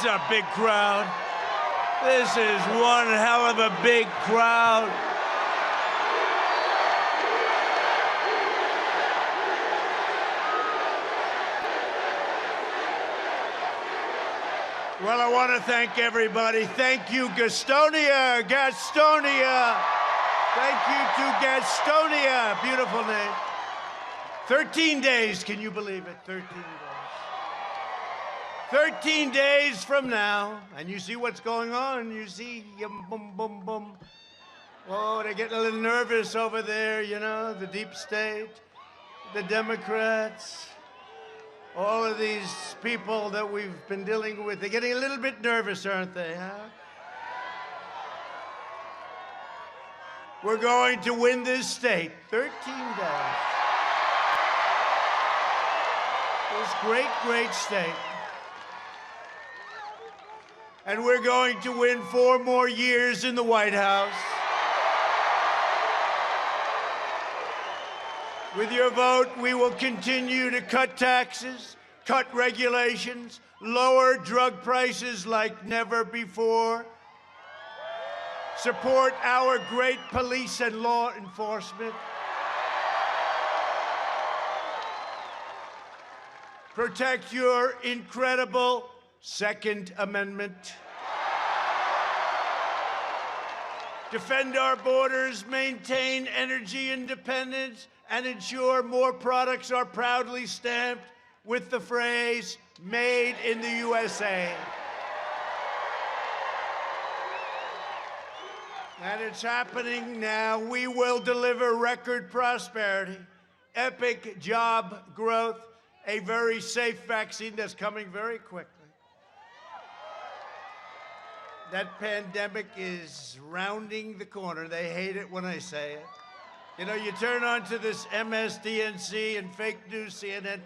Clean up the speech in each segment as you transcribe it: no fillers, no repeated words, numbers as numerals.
is a big crowd. This is one hell of a big crowd. Well, I want to thank everybody. Thank you, Gastonia, Gastonia. Thank you to Gastonia. Beautiful name. 13 days, can you believe it? 13 days. 13 days from now, and you see what's going on. You see, boom, boom, boom. Oh, they're getting a little nervous over there, you know, the deep state, the Democrats, all of these people that we've been dealing with. They're getting a little bit nervous, aren't they, huh? We're going to win this state. 13 days. This great, great state. And we're going to win 4 more years in the White House. With your vote, we will continue to cut taxes, cut regulations, lower drug prices like never before, support our great police and law enforcement, protect your incredible Second Amendment, defend our borders, maintain energy independence, and ensure more products are proudly stamped with the phrase, "Made in the USA." And it's happening now. We will deliver record prosperity, epic job growth, a very safe vaccine that's coming very quickly. That pandemic is rounding the corner. They hate it when I say it. You know, you turn on to this MSDNC and fake news CNN,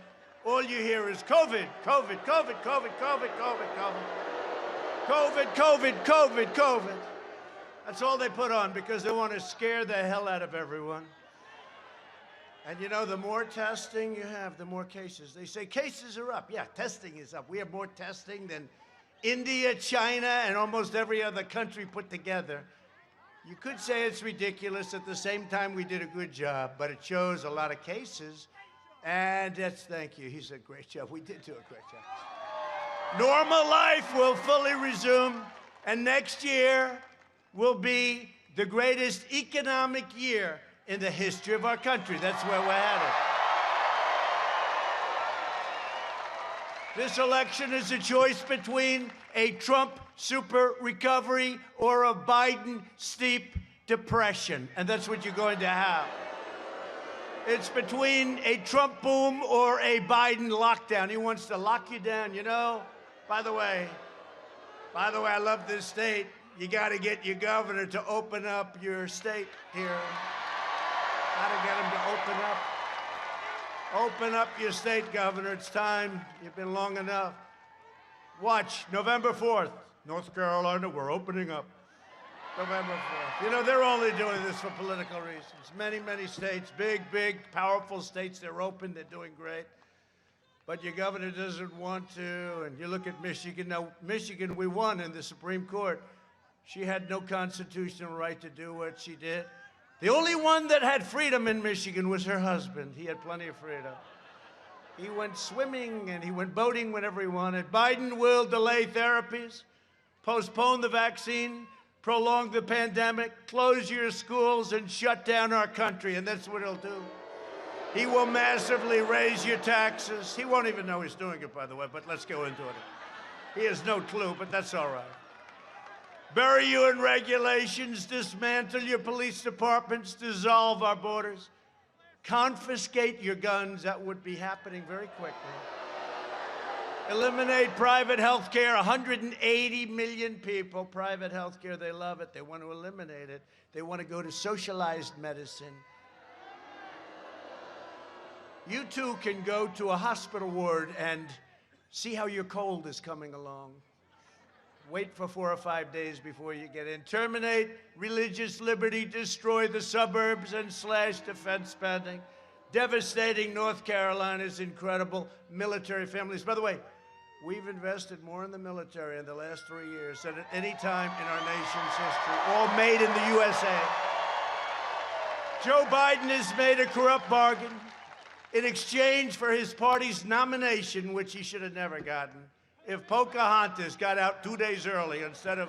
all you hear is COVID, COVID, COVID, COVID, COVID, COVID, COVID, COVID, COVID, COVID, COVID. That's all they put on because they want to scare the hell out of everyone. And you know, the more testing you have, the more cases. They say cases are up. Yeah, testing is up. We have more testing than India, China, and almost every other country put together. You could say it's ridiculous. At the same time, we did a good job, but it shows a lot of cases. And thank you. He said, great job. We did do a great job. Normal life will fully resume, and next year will be the greatest economic year in the history of our country. That's where we're headed. This election is a choice between a Trump super recovery or a Biden steep depression, and that's what you're going to have. It's between a Trump boom or a Biden lockdown. He wants to lock you down, you know? By the way, I love this state. You got to get your governor to open up your state here. Got to get him to open up. Open up your state, Governor. It's time. You've been long enough. Watch, November 4th, North Carolina, we're opening up. November 4th. You know, they're only doing this for political reasons. Many, many states, big, powerful states, they're open, they're doing great. But your governor doesn't want to, and you look at Michigan. Now, Michigan, we won in the Supreme Court. She had no constitutional right to do what she did. The only one that had freedom in Michigan was her husband. He had plenty of freedom. He went swimming and he went boating whenever he wanted. Biden will delay therapies, postpone the vaccine, prolong the pandemic, close your schools, and shut down our country, and that's what he'll do. He will massively raise your taxes. He won't even know he's doing it, by the way, but let's go into it. He has no clue, but that's all right. Bury you in regulations, dismantle your police departments, dissolve our borders, confiscate your guns. That would be happening very quickly. Eliminate private health care. 180 million people, private health care, they love it. They want to eliminate it. They want to go to socialized medicine. You too can go to a hospital ward and see how your cold is coming along. Wait for 4 or 5 days before you get in. Terminate religious liberty, destroy the suburbs, and slash defense spending. Devastating North Carolina's incredible military families. By the way, We've invested more in the military in the last 3 years than at any time in our nation's history, all made in the USA. Joe Biden has made a corrupt bargain in exchange for his party's nomination, which he should have never gotten. If Pocahontas got out 2 days early instead of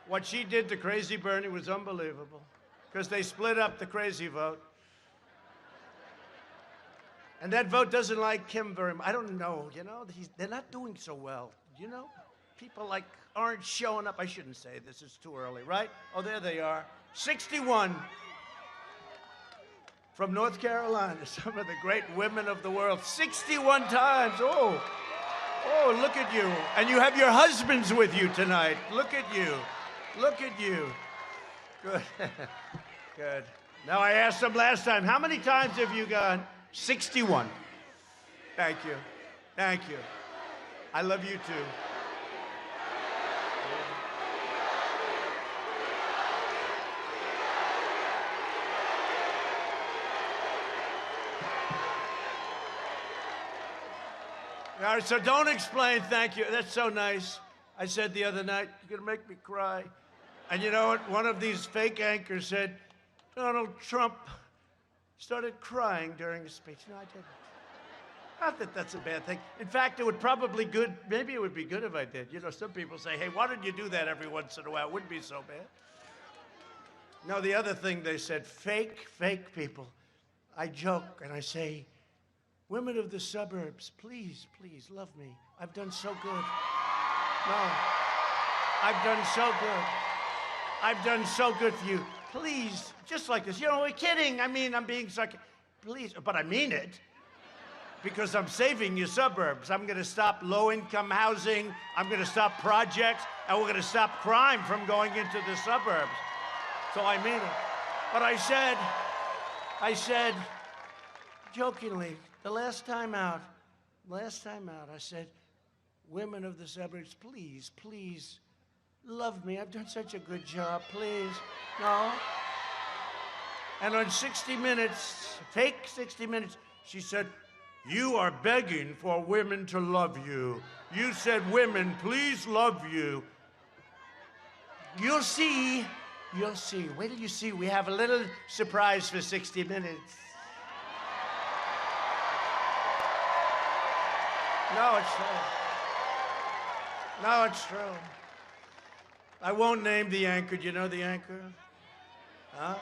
what she did to Crazy Bernie was unbelievable, because they split up the crazy vote. And that vote doesn't like him very much. I don't know, you know, they're not doing so well, you know? People like aren't showing up. I shouldn't say this, it's too early, right? Oh, there they are. 61 from North Carolina, some of the great women of the world. 61 times, oh, look at you. And you have your husbands with you tonight. Look at you, look at you. Good, good. Now I asked them last time, how many times have you gone? 61. Thank you. Thank you. I love you too. All right, so don't explain thank you. That's so nice. I said the other night, you're going to make me cry. And you know what? One of these fake anchors said, Donald Trump started crying during his speech. No, I didn't. Not that that's a bad thing. In fact, it would probably good. Maybe it would be good if I did. You know, some people say, hey, why don't you do that every once in a while? It wouldn't be so bad. No, the other thing they said, fake people. I joke and I say, women of the suburbs, please, please love me. I've done so good. No, I've done so good. I've done so good for you. Please, just like this. You know, we're kidding. I mean, I'm being sarcastic. Please, but I mean it. Because I'm saving your suburbs. I'm going to stop low-income housing. I'm going to stop projects. And we're going to stop crime from going into the suburbs. So I mean it. But I said, jokingly, the last time out, I said, women of the suburbs, please, please, love me. I've done such a good job, please. No? And on 60 Minutes, fake 60 Minutes, she said, you are begging for women to love you. You said, women, please love you. You'll see. You'll see. Wait till you see. We have a little surprise for 60 Minutes. No, it's true. No, it's true. I won't name the anchor. Do you know the anchor? Huh?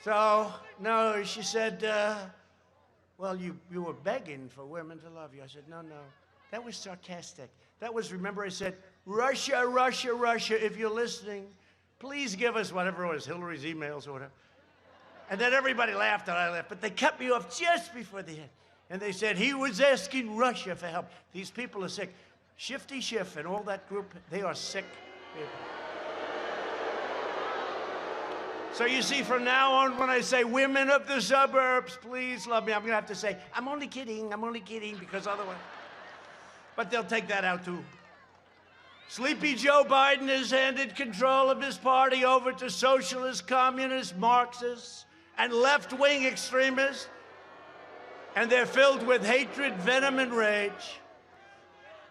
So, no, she said, well, you were begging for women to love you. I said, no. That was sarcastic. That was, remember I said, Russia, Russia, Russia, if you're listening, please give us whatever it was, Hillary's emails or whatever. And then everybody laughed and I laughed, but they cut me off just before the end. And they said, he was asking Russia for help. These people are sick. Shifty Schiff and all that group, they are sick people. So you see, from now on, when I say women of the suburbs, please love me, I'm going to have to say, I'm only kidding, because otherwise. But they'll take that out, too. Sleepy Joe Biden has handed control of his party over to socialists, communists, Marxists, and left-wing extremists. And they're filled with hatred, venom, and rage.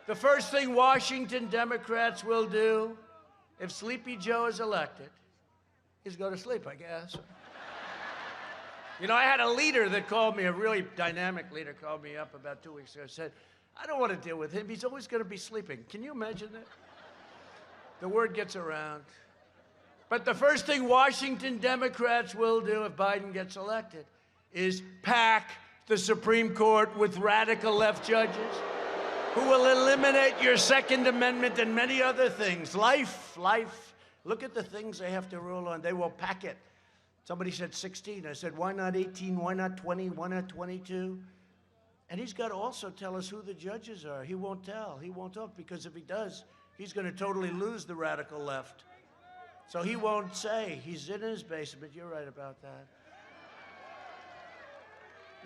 The first thing Washington Democrats will do if Sleepy Joe is elected is go to sleep, I guess. You know, I had a leader that called me, a really dynamic leader called me up about 2 weeks ago and said, I don't want to deal with him. He's always going to be sleeping. Can you imagine that? The word gets around. But the first thing Washington Democrats will do if Biden gets elected is pack the Supreme Court with radical left judges who will eliminate your Second Amendment and many other things. Life. Look at the things they have to rule on. They will pack it. Somebody said 16. I said, why not 18? Why not 20? Why not 22? And he's got to also tell us who the judges are. He won't tell. He won't talk, because if he does, he's going to totally lose the radical left. So he won't say. He's in his basement. You're right about that.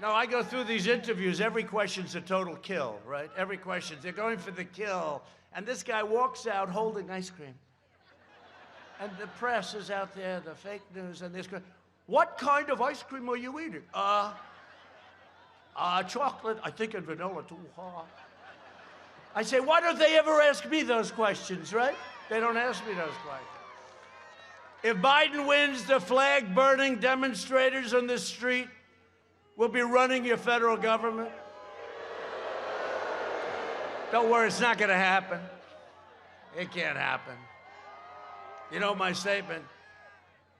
No, I go through these interviews. Every question's a total kill, right? Every question. They're going for the kill. And this guy walks out holding ice cream. And the press is out there, the fake news, and this guy, what kind of ice cream are you eating? Chocolate, I think, and vanilla too. I say, why don't they ever ask me those questions, right? They don't ask me those questions. If Biden wins, the flag-burning demonstrators on the street will be running your federal government. Don't worry, it's not going to happen. It can't happen. You know my statement?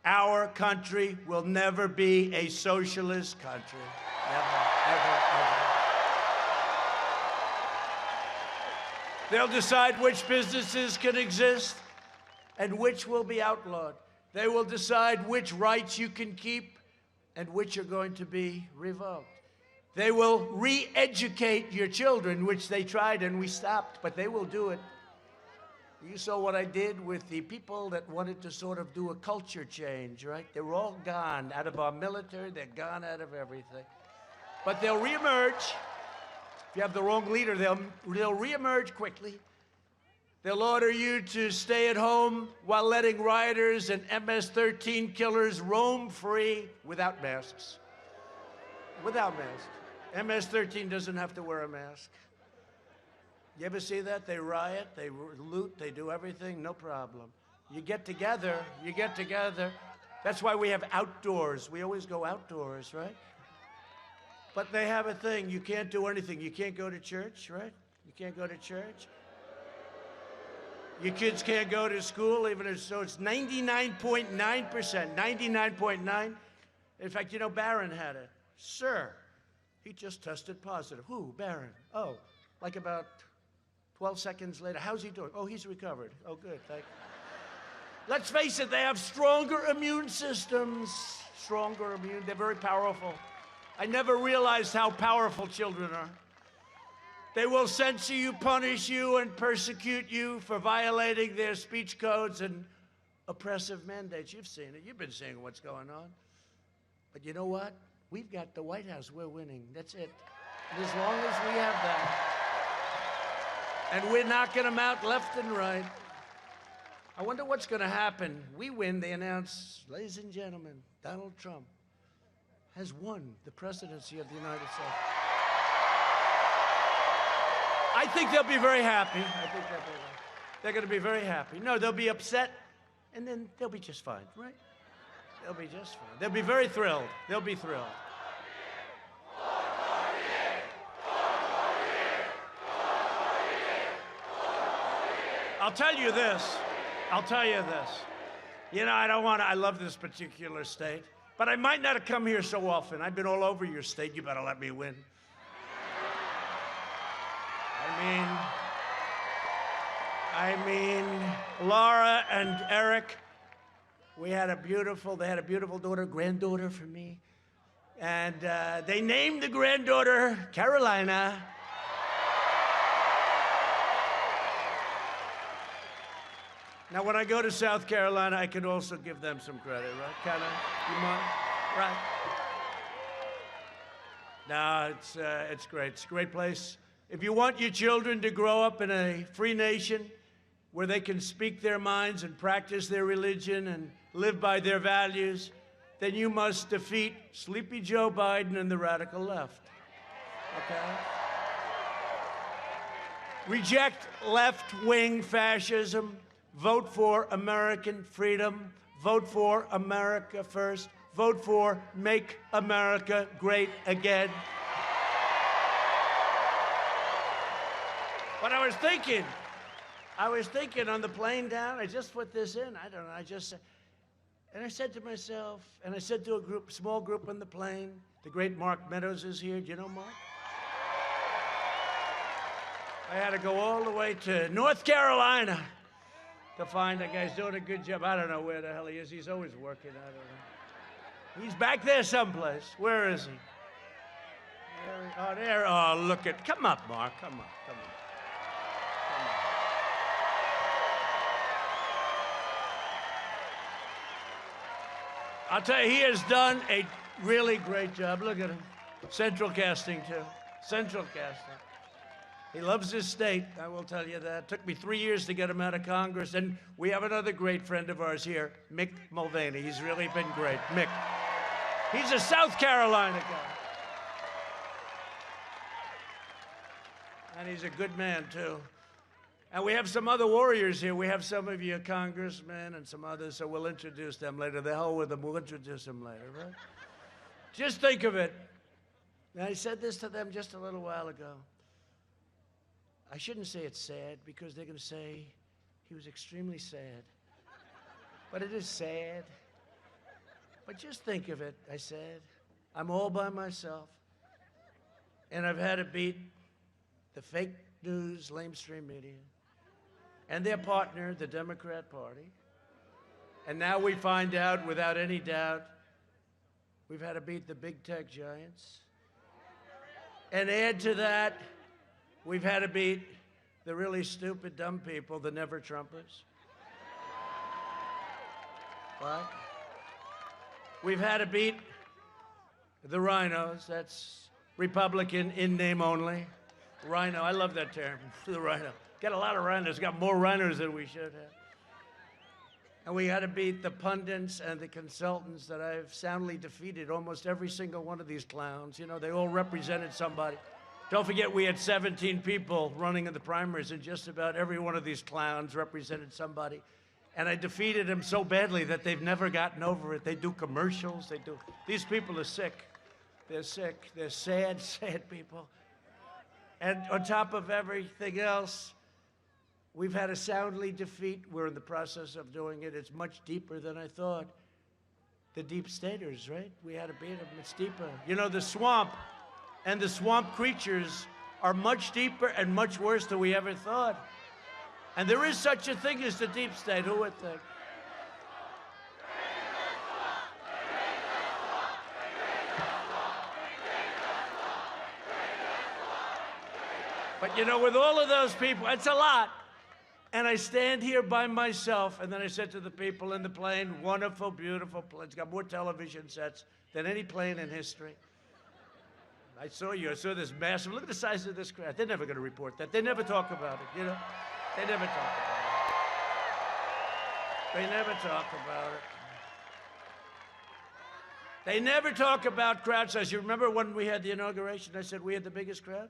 Our country will never be a socialist country. Never, ever, ever. They'll decide which businesses can exist and which will be outlawed. They will decide which rights you can keep and which are going to be revoked. They will re-educate your children, which they tried and we stopped, but they will do it. You saw what I did with the people that wanted to sort of do a culture change, right? They were all gone out of our military. They're gone out of everything. But they'll reemerge. If you have the wrong leader, they'll reemerge quickly. They'll order you to stay at home while letting rioters and MS-13 killers roam free without masks. Without masks. MS-13 doesn't have to wear a mask. You ever see that? They riot, they loot, they do everything, no problem. You get together. That's why we have outdoors. We always go outdoors, right? But they have a thing. You can't do anything. You can't go to church, right? You can't go to church. Your kids can't go to school, even if so. It's 99.9%, 99.9. In fact, you know, Barron had it. Sir, he just tested positive. Who? Barron. Oh, like about 12 seconds later. How's he doing? Oh, he's recovered. Oh, good. Thank you. Let's face it, they have stronger immune systems. Stronger immune. They're very powerful. I never realized how powerful children are. They will censor you, punish you, and persecute you for violating their speech codes and oppressive mandates. You've seen it. You've been seeing what's going on. But you know what? We've got the White House. We're winning. That's it. And as long as we have that, and we're knocking them out left and right, I wonder what's going to happen. We win, they announce, ladies and gentlemen, Donald Trump has won the presidency of the United States. I think they'll be very happy. They're going to be very happy. No, they'll be upset, and then they'll be just fine, right? They'll be just fine. They'll be very thrilled. They'll be thrilled. I'll tell you this. You know, I love this particular state, but I might not have come here so often. I've been all over your state. You better let me win. I mean, Laura and Eric, they had a beautiful daughter, granddaughter for me. And they named the granddaughter Carolina. Now, when I go to South Carolina, I can also give them some credit, right? Can I? You mind? Right? No, it's great. It's a great place. If you want your children to grow up in a free nation where they can speak their minds and practice their religion and live by their values, then you must defeat Sleepy Joe Biden and the radical left. Okay? Reject left-wing fascism. Vote for American freedom. Vote for America first. Vote for Make America Great Again. But I was thinking on the plane down, I just put this in, I don't know, and I said to myself, and I said to a small group on the plane, the great Mark Meadows is here. Do you know Mark? I had to go all the way to North Carolina to find a guy who's doing a good job. I don't know where the hell he is. He's always working. I don't know. He's back there someplace. Where is he? Oh, there. Oh, look at. Come up, Mark. Come on. I'll tell you, he has done a really great job. Look at him. Central casting, too. Central casting. He loves his state, I will tell you that. It took me 3 years to get him out of Congress. And we have another great friend of ours here, Mick Mulvaney. He's really been great. Mick. He's a South Carolina guy. And he's a good man, too. And we have some other warriors here. We have some of you congressmen and some others, so we'll introduce them later. The hell with them. We'll introduce them later, right? Just think of it. And I said this to them just a little while ago. I shouldn't say it's sad because they're going to say he was extremely sad. But it is sad. But just think of it, I said. I'm all by myself. And I've had to beat the fake news, lamestream media, and their partner, the Democrat Party. And now we find out, without any doubt, we've had to beat the big tech giants. And add to that, we've had to beat the really stupid, dumb people, the never-Trumpers. What? We've had to beat the rhinos. That's Republican in name only. Rhino, I love that term, the rhino. Got a lot of rhinos, got more rhinos than we should have. And we had to beat the pundits and the consultants that I've soundly defeated, almost every single one of these clowns. You know, they all represented somebody. Don't forget, we had 17 people running in the primaries, and just about every one of these clowns represented somebody. And I defeated them so badly that they've never gotten over it. They do commercials, these people are sick. They're sick, they're sad, sad people. And on top of everything else, we've had to soundly defeat. We're in the process of doing it. It's much deeper than I thought. The deep staters, right? We had to beat them. It's deeper. You know, the swamp and the swamp creatures are much deeper and much worse than we ever thought. And there is such a thing as the deep state. Who would think? But you know, with all of those people, it's a lot. And I stand here by myself, and then I said to the people in the plane, wonderful, beautiful plane. It's got more television sets than any plane in history. I saw you. I saw this massive. Look at the size of this crowd. They're never going to report that. They never talk about it, you know? They never talk about it. They never talk about it. They never talk about crowd size. You remember when we had the inauguration, I said we had the biggest crowd?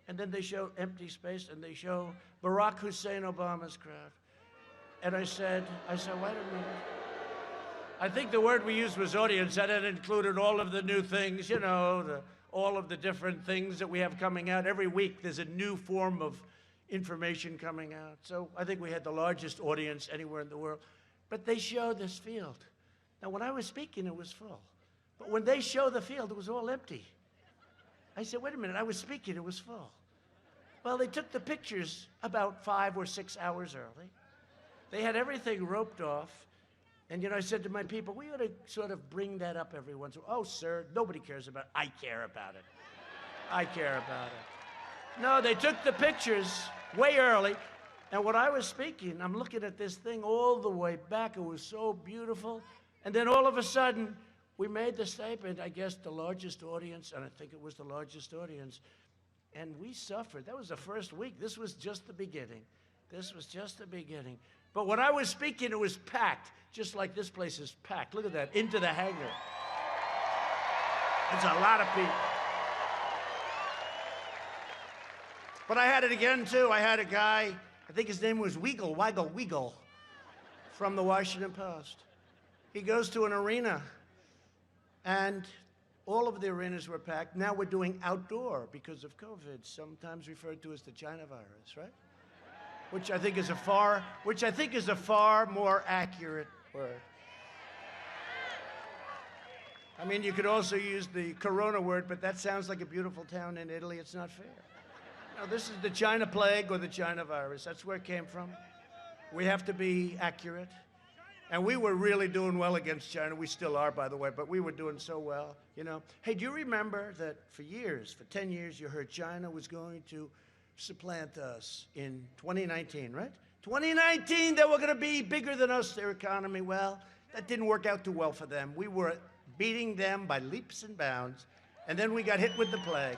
And then they show empty space, and they show Barack Hussein Obama's crowd. And I said, wait a minute. I think the word we used was audience. That had included all of the new things, you know, all of the different things that we have coming out. Every week there's a new form of information coming out. So I think we had the largest audience anywhere in the world. But they show this field. Now, when I was speaking, it was full. But when they show the field, it was all empty. I said, wait a minute, I was speaking, it was full. Well, they took the pictures about 5 or 6 hours early. They had everything roped off. And, you know, I said to my people, we ought to sort of bring that up every once in a while. Oh, sir, nobody cares about it. I care about it. I care about it. No, they took the pictures way early. And when I was speaking, I'm looking at this thing all the way back. It was so beautiful. And then all of a sudden, we made the statement, I guess the largest audience, and I think it was the largest audience, and we suffered. That was the first week. This was just the beginning. This was just the beginning. But when I was speaking, it was packed, just like this place is packed. Look at that, into the hangar. It's a lot of people. But I had it again, too. I had a guy, I think his name was Weigel, from the Washington Post. He goes to an arena, and all of the arenas were packed. Now we're doing outdoor because of COVID, sometimes referred to as the China virus, right? Which I think is a far more accurate word. I mean, you could also use the Corona word, but that sounds like a beautiful town in Italy. It's not fair. No, this is the China plague or the China virus. That's where it came from. We have to be accurate. And we were really doing well against China. We still are, by the way, but we were doing so well, you know. Hey, do you remember that for 10 years, you heard China was going to supplant us in 2019, right? 2019, they were going to be bigger than us, their economy. Well, that didn't work out too well for them. We were beating them by leaps and bounds, and then we got hit with the plague.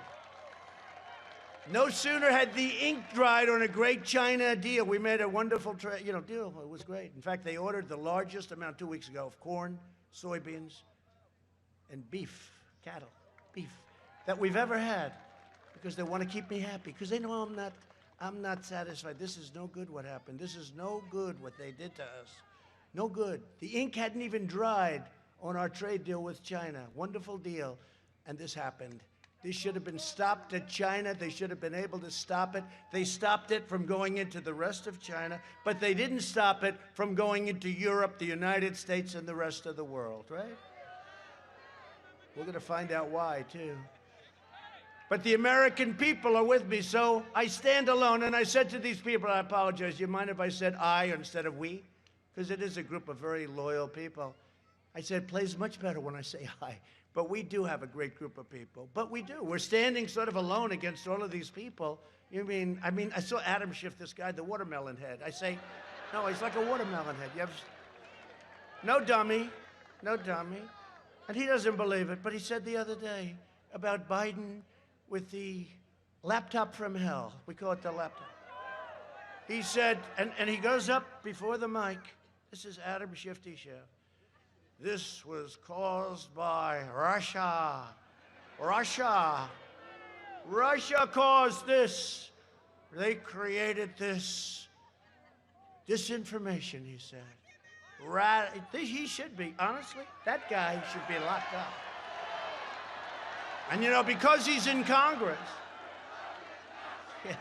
No sooner had the ink dried on a great China deal. We made a wonderful deal. It was great. In fact, they ordered the largest amount 2 weeks ago of corn, soybeans, and beef, cattle, beef, that we've ever had. because they want to keep me happy, because they know I'm not satisfied. This is no good what happened. This is no good what they did to us. No good. The ink hadn't even dried on our trade deal with China. Wonderful deal. And this happened. This should have been stopped at China. They should have been able to stop it. They stopped it from going into the rest of China, but they didn't stop it from going into Europe, the United States, and the rest of the world, right? We're going to find out why, too. But the American people are with me, so I stand alone. And I said to these people, I apologize, do you mind if I said I instead of we? Because it is a group of very loyal people. I said, it plays much better when I say I. But we do have a great group of people. But we do. We're standing sort of alone against all of these people. I saw Adam Schiff, this guy, the watermelon head. I say, no, he's like a watermelon head. No dummy. No dummy. And he doesn't believe it. But he said the other day about Biden with the laptop from hell. We call it the laptop. He said, and he goes up before the mic. This is Adam Shifty Schiff. This was caused by Russia. Russia caused this. They created this disinformation, he said. He should be, honestly, that guy should be locked up. And because he's in Congress. Yeah.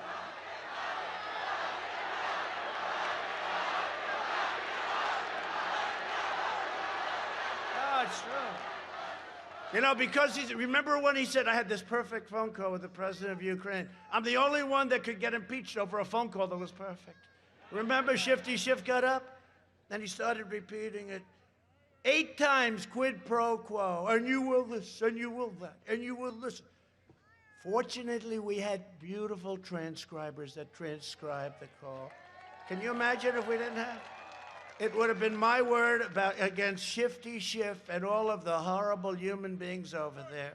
It's true. Because remember when he said, I had this perfect phone call with the president of Ukraine. I'm the only one that could get impeached over a phone call that was perfect. Remember Shifty Schiff got up and he started repeating it 8 times, quid pro quo, and you will this, and you will that, and you will listen. Fortunately, we had beautiful transcribers that transcribed the call. Can you imagine if we didn't have? It would have been my word against Shifty Schiff and all of the horrible human beings over there.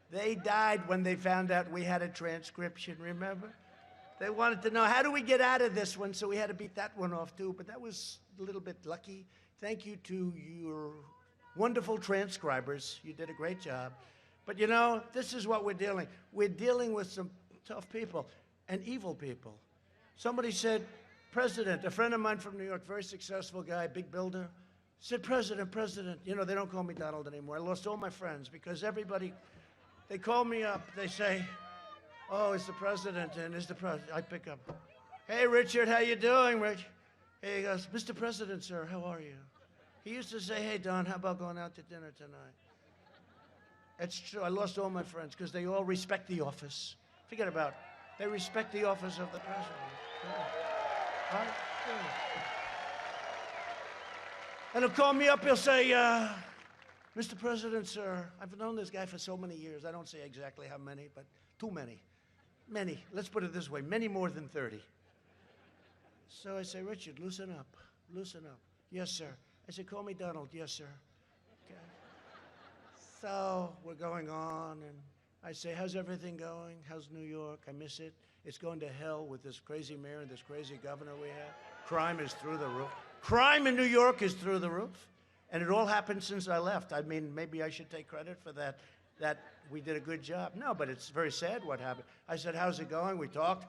They died when they found out we had a transcription, remember? They wanted to know, how do we get out of this one? So we had to beat that one off, too. But that was a little bit lucky. Thank you to your wonderful transcribers. You did a great job. But, this is what we're dealing. We're dealing with some tough people and evil people. Somebody said, President, a friend of mine from New York, very successful guy, big builder, said, President, they don't call me Donald anymore. I lost all my friends because everybody, they call me up. They say, oh, it's the president, and is the president. I pick up. Hey, Richard, how you doing, Rich? Hey, he goes, Mr. President, sir, how are you? He used to say, hey, Don, how about going out to dinner tonight? It's true. I lost all my friends because they all respect the office. Forget about it. They respect the office of the president. Yeah. Right? Yeah. And he'll call me up, he'll say, Mr. President, sir, I've known this guy for so many years. I don't say exactly how many, but too many. Many. Let's put it this way, many more than 30. So I say, Richard, loosen up. Loosen up. Yes, sir. I said, call me Donald. Yes, sir. Okay. So we're going on, and I say, how's everything going? How's New York? I miss it. It's going to hell with this crazy mayor and this crazy governor we have. Crime is through the roof. Crime in New York is through the roof. And it all happened since I left. I mean, maybe I should take credit for that we did a good job. No, but it's very sad what happened. I said, how's it going? We talked.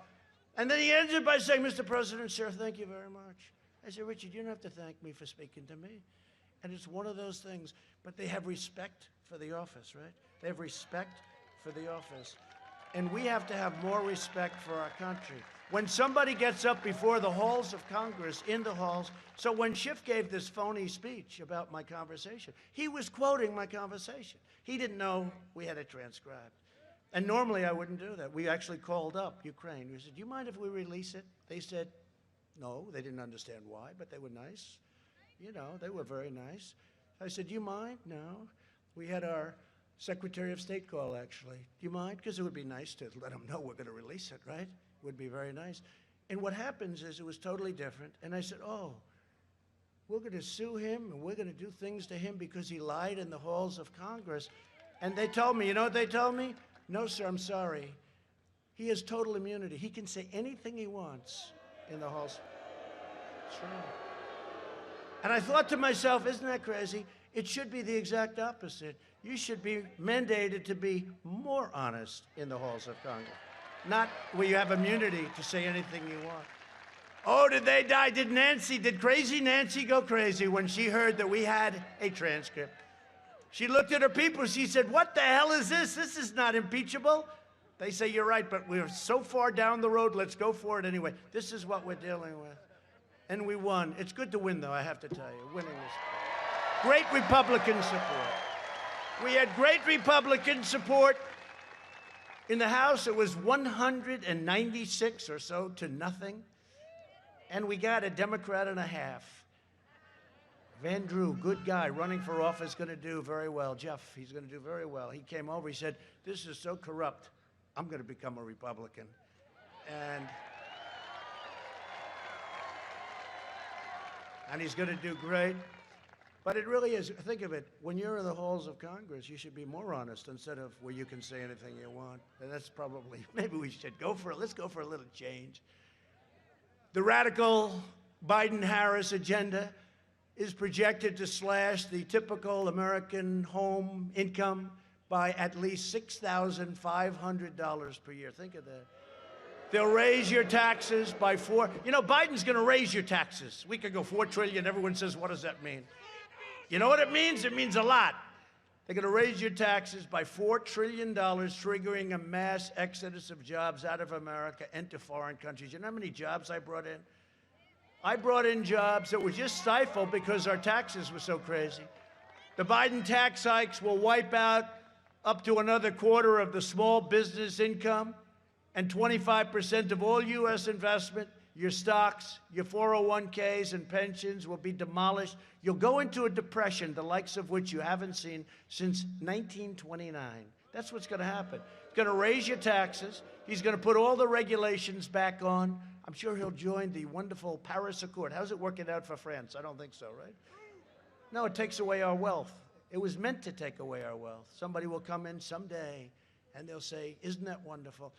And then he ended by saying, Mr. President, sir, thank you very much. I said, Richard, you don't have to thank me for speaking to me. And it's one of those things. But they have respect for the office, right? They have respect for the office. And we have to have more respect for our country. When somebody gets up before the halls of Congress, in the halls, so when Schiff gave this phony speech about my conversation, he was quoting my conversation. He didn't know we had it transcribed. And normally I wouldn't do that. We actually called up Ukraine. We said, do you mind if we release it? They said, no. They didn't understand why, but they were nice. They were very nice. I said, do you mind? No. We had our Secretary of State call, actually. Do you mind? Because it would be nice to let them know we're going to release it, right? It would be very nice. And what happens is it was totally different. And I said, oh, we're going to sue him and we're going to do things to him because he lied in the halls of Congress. And they told me, you know what they told me? No, sir, I'm sorry. He has total immunity. He can say anything he wants in the halls. That's right. And I thought to myself, isn't that crazy? It should be the exact opposite. You should be mandated to be more honest in the halls of Congress. not where you have immunity to say anything you want. Oh, did they die? Did crazy Nancy go crazy when she heard that we had a transcript? She looked at her people, she said, what the hell is this? This is not impeachable. They say, you're right, but we're so far down the road, let's go for it anyway. This is what we're dealing with. And we won. It's good to win, though, I have to tell you. Winning is great Republican support. We had great Republican support. In the House, it was 196 or so to nothing. And we got a Democrat and a half. Van Drew, good guy, running for office, going to do very well. Jeff, he's going to do very well. He came over, he said, this is so corrupt, I'm going to become a Republican. And he's going to do great. But it really is, think of it, when you're in the halls of Congress, you should be more honest instead of where you can say anything you want. And that's probably, maybe we should go for it. Let's go for a little change. The radical Biden-Harris agenda is projected to slash the typical American home income by at least $6,500 per year. Think of that. They'll raise your taxes by Biden's going to raise your taxes. We could go $4 trillion. Everyone says, what does that mean? You know what it means? It means a lot. They're going to raise your taxes by $4 trillion, triggering a mass exodus of jobs out of America into foreign countries. You know how many jobs I brought in? I brought in jobs that were just stifled because our taxes were so crazy. The Biden tax hikes will wipe out up to another quarter of the small business income and 25% of all U.S. investment. Your stocks, your 401ks and pensions will be demolished. You'll go into a depression, the likes of which you haven't seen since 1929. That's what's going to happen. He's going to raise your taxes. He's going to put all the regulations back on. I'm sure he'll join the wonderful Paris Accord. How's it working out for France? I don't think so, right? No, it takes away our wealth. It was meant to take away our wealth. Somebody will come in someday and they'll say, isn't that wonderful?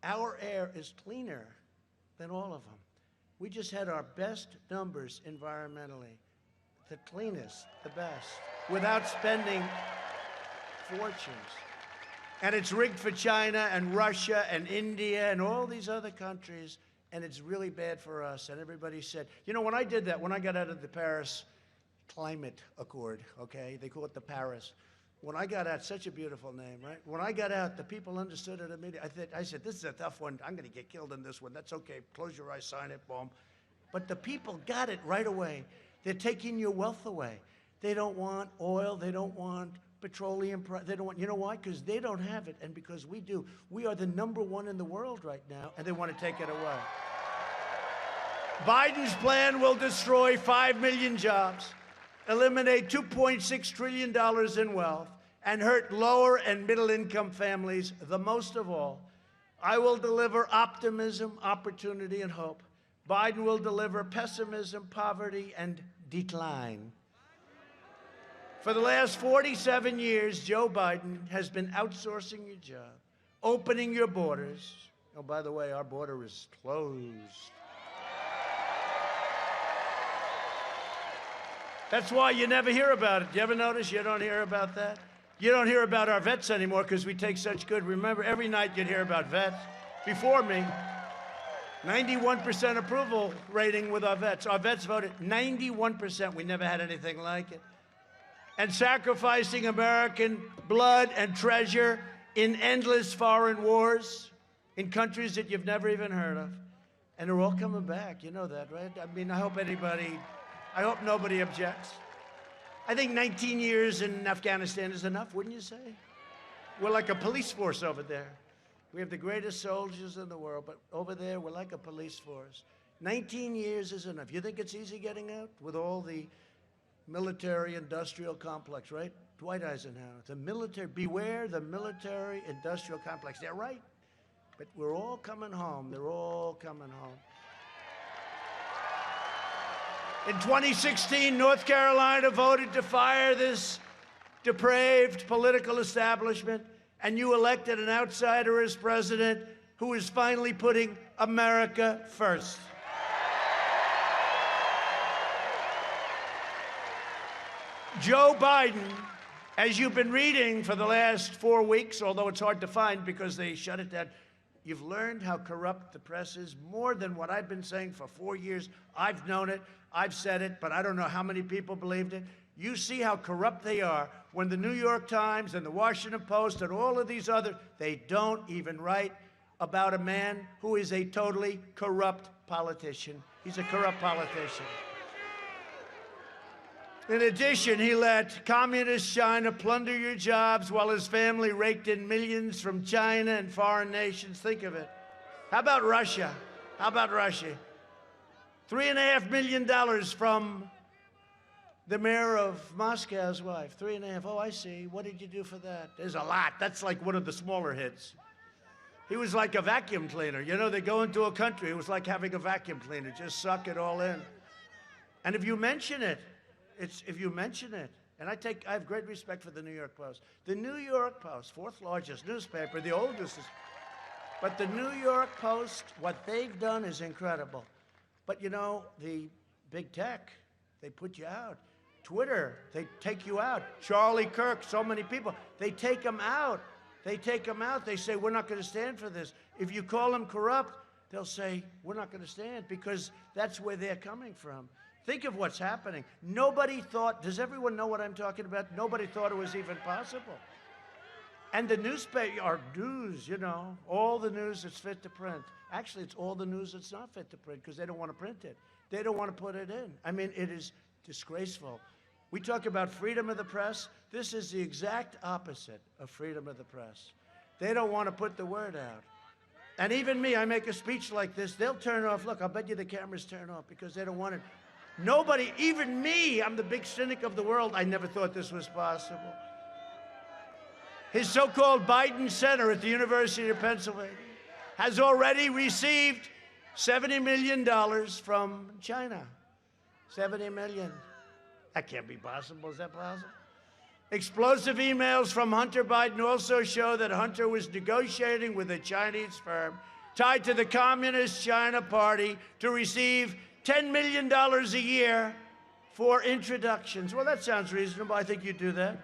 Our air is cleaner than all of them. We just had our best numbers environmentally. The cleanest, the best, without spending fortunes. And it's rigged for China and Russia and India and all these other countries, and it's really bad for us. And everybody said, you know, when I did that, when I got out of the Paris Climate Accord, okay, they call it the Paris. When I got out, such a beautiful name, right? When I got out, the people understood it immediately. I said, this is a tough one. I'm going to get killed in this one. That's okay. Close your eyes, sign it, boom. But the people got it right away. They're taking your wealth away. They don't want oil. They don't want petroleum. They don't want, you know why? Because they don't have it, and because we do. We are the #1 in the world right now, and they want to take it away. Biden's plan will destroy 5 million jobs, eliminate $2.6 trillion in wealth, and hurt lower and middle-income families the most of all. I will deliver optimism, opportunity, and hope. Biden will deliver pessimism, poverty, and decline. For the last 47 years, Joe Biden has been outsourcing your job, opening your borders. Oh, by the way, our border is closed. That's why you never hear about it. You ever notice you don't hear about that? You don't hear about our vets anymore because we take such good. Remember, every night you'd hear about vets. Before me, 91% approval rating with our vets. Our vets voted 91%. We never had anything like it. And sacrificing American blood and treasure in endless foreign wars in countries that you've never even heard of. And they're all coming back. You know that, right? I mean, I hope nobody objects. I think 19 years in Afghanistan is enough, wouldn't you say? We're like a police force over there. We have the greatest soldiers in the world, but over there, we're like a police force. 19 years is enough. You think it's easy getting out with all the military-industrial complex, right? Dwight Eisenhower, the military, beware the military-industrial complex. They're right, but we're all coming home. They're all coming home. In 2016, North Carolina voted to fire this depraved political establishment, and you elected an outsider as president who is finally putting America first. Joe Biden, as you've been reading for the last 4 weeks, although it's hard to find because they shut it down, You've learned how corrupt the press is, more than what I've been saying for 4 years. I've known it, I've said it, but I don't know how many people believed it. You see how corrupt they are when the New York Times and the Washington Post and all of these other, they don't even write about a man who is a totally corrupt politician. He's a corrupt politician. In addition, he let communist China plunder your jobs while his family raked in millions from China and foreign nations. Think of it. How about Russia? How about Russia? $3.5 million from the mayor of Moscow's wife. 3.5. Oh, I see. What did you do for that? There's a lot. That's like one of the smaller hits. He was like a vacuum cleaner. You know, they go into a country. It was like having a vacuum cleaner. Just suck it all in. And if you mention it, and I have great respect for the New York Post. The New York Post, fourth largest newspaper, the oldest. But the New York Post, what they've done is incredible. But you know, the big tech, they put you out. Twitter, they take you out. Charlie Kirk, so many people, they take them out. They take them out. They say, we're not going to stand for this. If you call them corrupt, they'll say, we're not going to stand, because that's where they're coming from. Think of what's happening. Nobody thought, does everyone know what I'm talking about? Nobody thought it was even possible. And the newspaper, our news, you know, all the news that's fit to print. Actually, it's all the news that's not fit to print, because they don't want to print it. They don't want to put it in. I mean, it is disgraceful. We talk about freedom of the press. This is the exact opposite of freedom of the press. They don't want to put the word out. And even me, I make a speech like this, they'll turn off. Look, I'll bet you the cameras turn off because they don't want it. Nobody, even me, I'm the big cynic of the world. I never thought this was possible. His so-called Biden Center at the University of Pennsylvania has already received $70 million from China. 70 million. That can't be possible. Is that possible? Explosive emails from Hunter Biden also show that Hunter was negotiating with a Chinese firm tied to the Communist China Party to receive $10 million a year for introductions. Well, that sounds reasonable. I think you'd do that.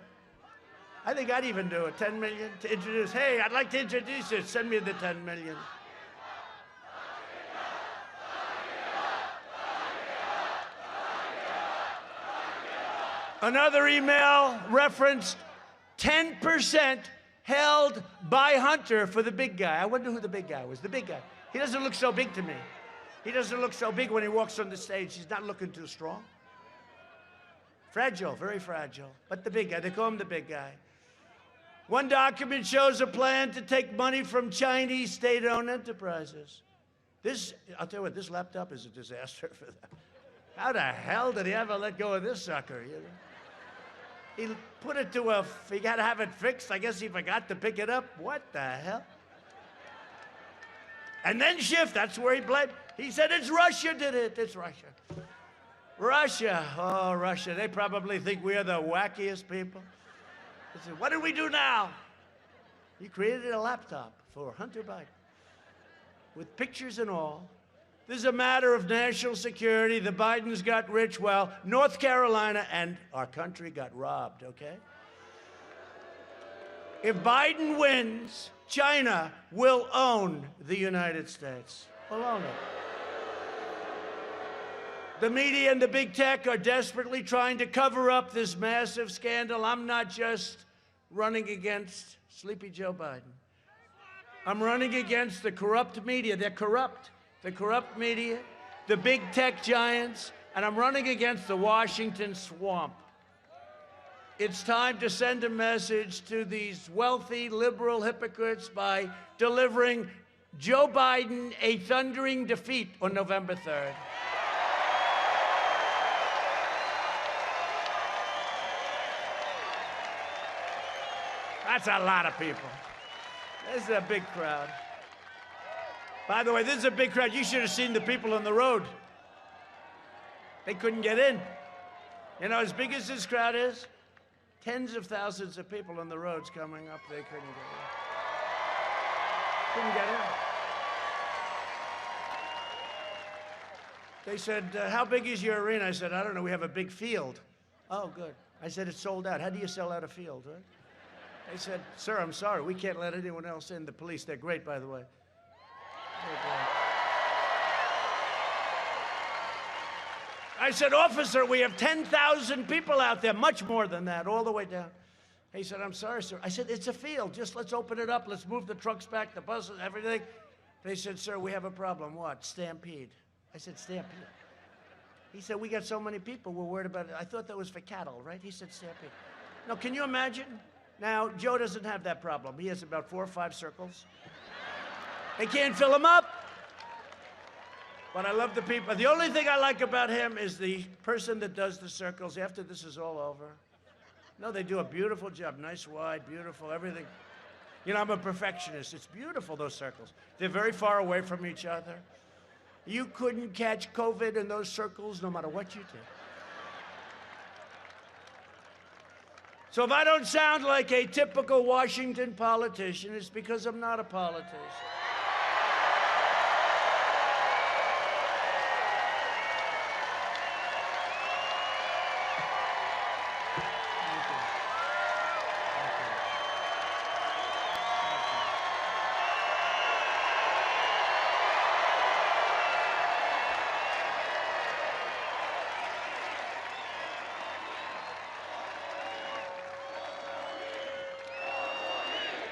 I think I'd even do it. 10 million to introduce. Hey, I'd like to introduce you. Send me the 10 million. Another email referenced 10% held by Hunter for the big guy. I wonder who the big guy was. The big guy. He doesn't look so big to me. He doesn't look so big when he walks on the stage. He's not looking too strong. Fragile, very fragile. But the big guy, they call him the big guy. One document shows a plan to take money from Chinese state-owned enterprises. This, I'll tell you what, this laptop is a disaster for them. How the hell did he ever let go of this sucker? You know? He put it to he got to have it fixed. I guess he forgot to pick it up. What the hell? And then shift, that's where he blamed. He said, it's Russia did it. It's Russia. Russia. Oh, Russia. They probably think we are the wackiest people. He said, what do we do now? He created a laptop for Hunter Biden with pictures and all. This is a matter of national security. The Bidens got rich while North Carolina and our country got robbed, okay? If Biden wins, China will own the United States. Will own it. The media and the big tech are desperately trying to cover up this massive scandal. I'm not just running against Sleepy Joe Biden. I'm running against the corrupt media. They're corrupt. The corrupt media, the big tech giants, and I'm running against the Washington swamp. It's time to send a message to these wealthy liberal hypocrites by delivering Joe Biden a thundering defeat on November 3rd. That's a lot of people. This is a big crowd. By the way, this is a big crowd. You should have seen the people on the road. They couldn't get in. You know, as big as this crowd is, tens of thousands of people on the roads coming up, they couldn't get in. Couldn't get in. They said, how big is your arena? I said, I don't know, we have a big field. Oh, good. I said, it's sold out. How do you sell out a field, right? They said, sir, I'm sorry, we can't let anyone else in. The police, they're great, by the way. I said, officer, we have 10,000 people out there, much more than that, all the way down. He said, I'm sorry, sir. I said, it's a field. Just let's open it up. Let's move the trucks back, the buses, everything. They said, sir, we have a problem. What? Stampede. I said, stampede. He said, we got so many people, we're worried about it. I thought that was for cattle, right? He said, stampede. No, can you imagine? Now, Joe doesn't have that problem. He has about 4 or 5 circles. They can't fill them up. But I love the people. The only thing I like about him is the person that does the circles after this is all over. No, they do a beautiful job. Nice, wide, beautiful, everything. You know, I'm a perfectionist. It's beautiful, those circles. They're very far away from each other. You couldn't catch COVID in those circles no matter what you did. So if I don't sound like a typical Washington politician, it's because I'm not a politician.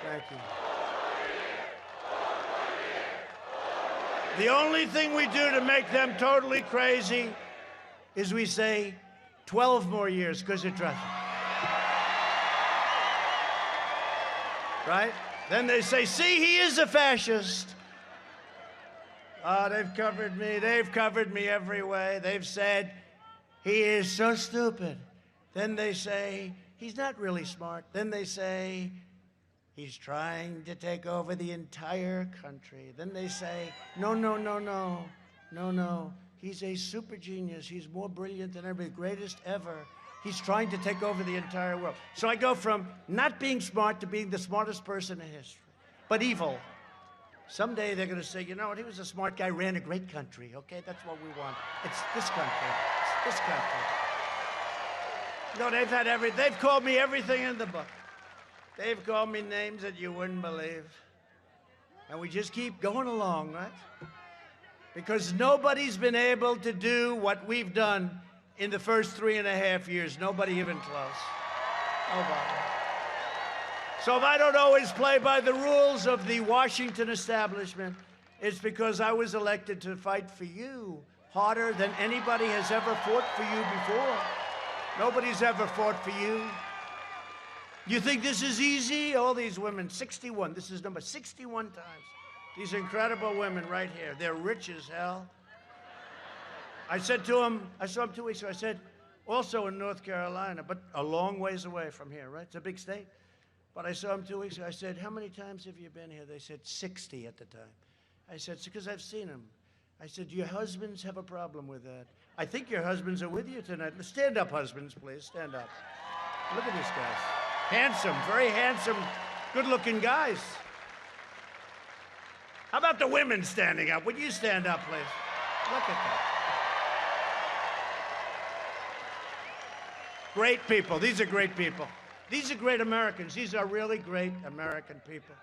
Thank you. The only thing we do to make them totally crazy is we say 12 more years because of traffic. Right? Then they say, see, he is a fascist. Oh, they've covered me. They've covered me every way. They've said, he is so stupid. Then they say, he's not really smart. Then they say, he's trying to take over the entire country. Then they say, no, no, no, no, no, no. He's a super genius. He's more brilliant than everybody, greatest ever. He's trying to take over the entire world. So I go from not being smart to being the smartest person in history, but evil. Someday they're going to say, you know what, he was a smart guy, ran a great country, okay? That's what we want. It's this country. It's this country. No, they've called me everything in the book. They've called me names that you wouldn't believe. And we just keep going along, right? Because nobody's been able to do what we've done in the first 3.5 years. Nobody even close. Nobody. So if I don't always play by the rules of the Washington establishment, it's because I was elected to fight for you harder than anybody has ever fought for you before. Nobody's ever fought for you. You think this is easy? All these women, 61. This is number 61 times. These incredible women right here. They're rich as hell. I said to them, I saw them 2 weeks ago, I said, also in North Carolina, but a long ways away from here, right? It's a big state. But I saw them 2 weeks ago. I said, how many times have you been here? They said 60 at the time. I said, it's because I've seen them. I said, your husbands have a problem with that. I think your husbands are with you tonight. Stand up, husbands, please. Stand up. Look at these guys. Handsome, very handsome, good-looking guys. How about the women standing up? Would you stand up, please? Look at that. Great people. These are great people. These are great Americans. These are really great American people.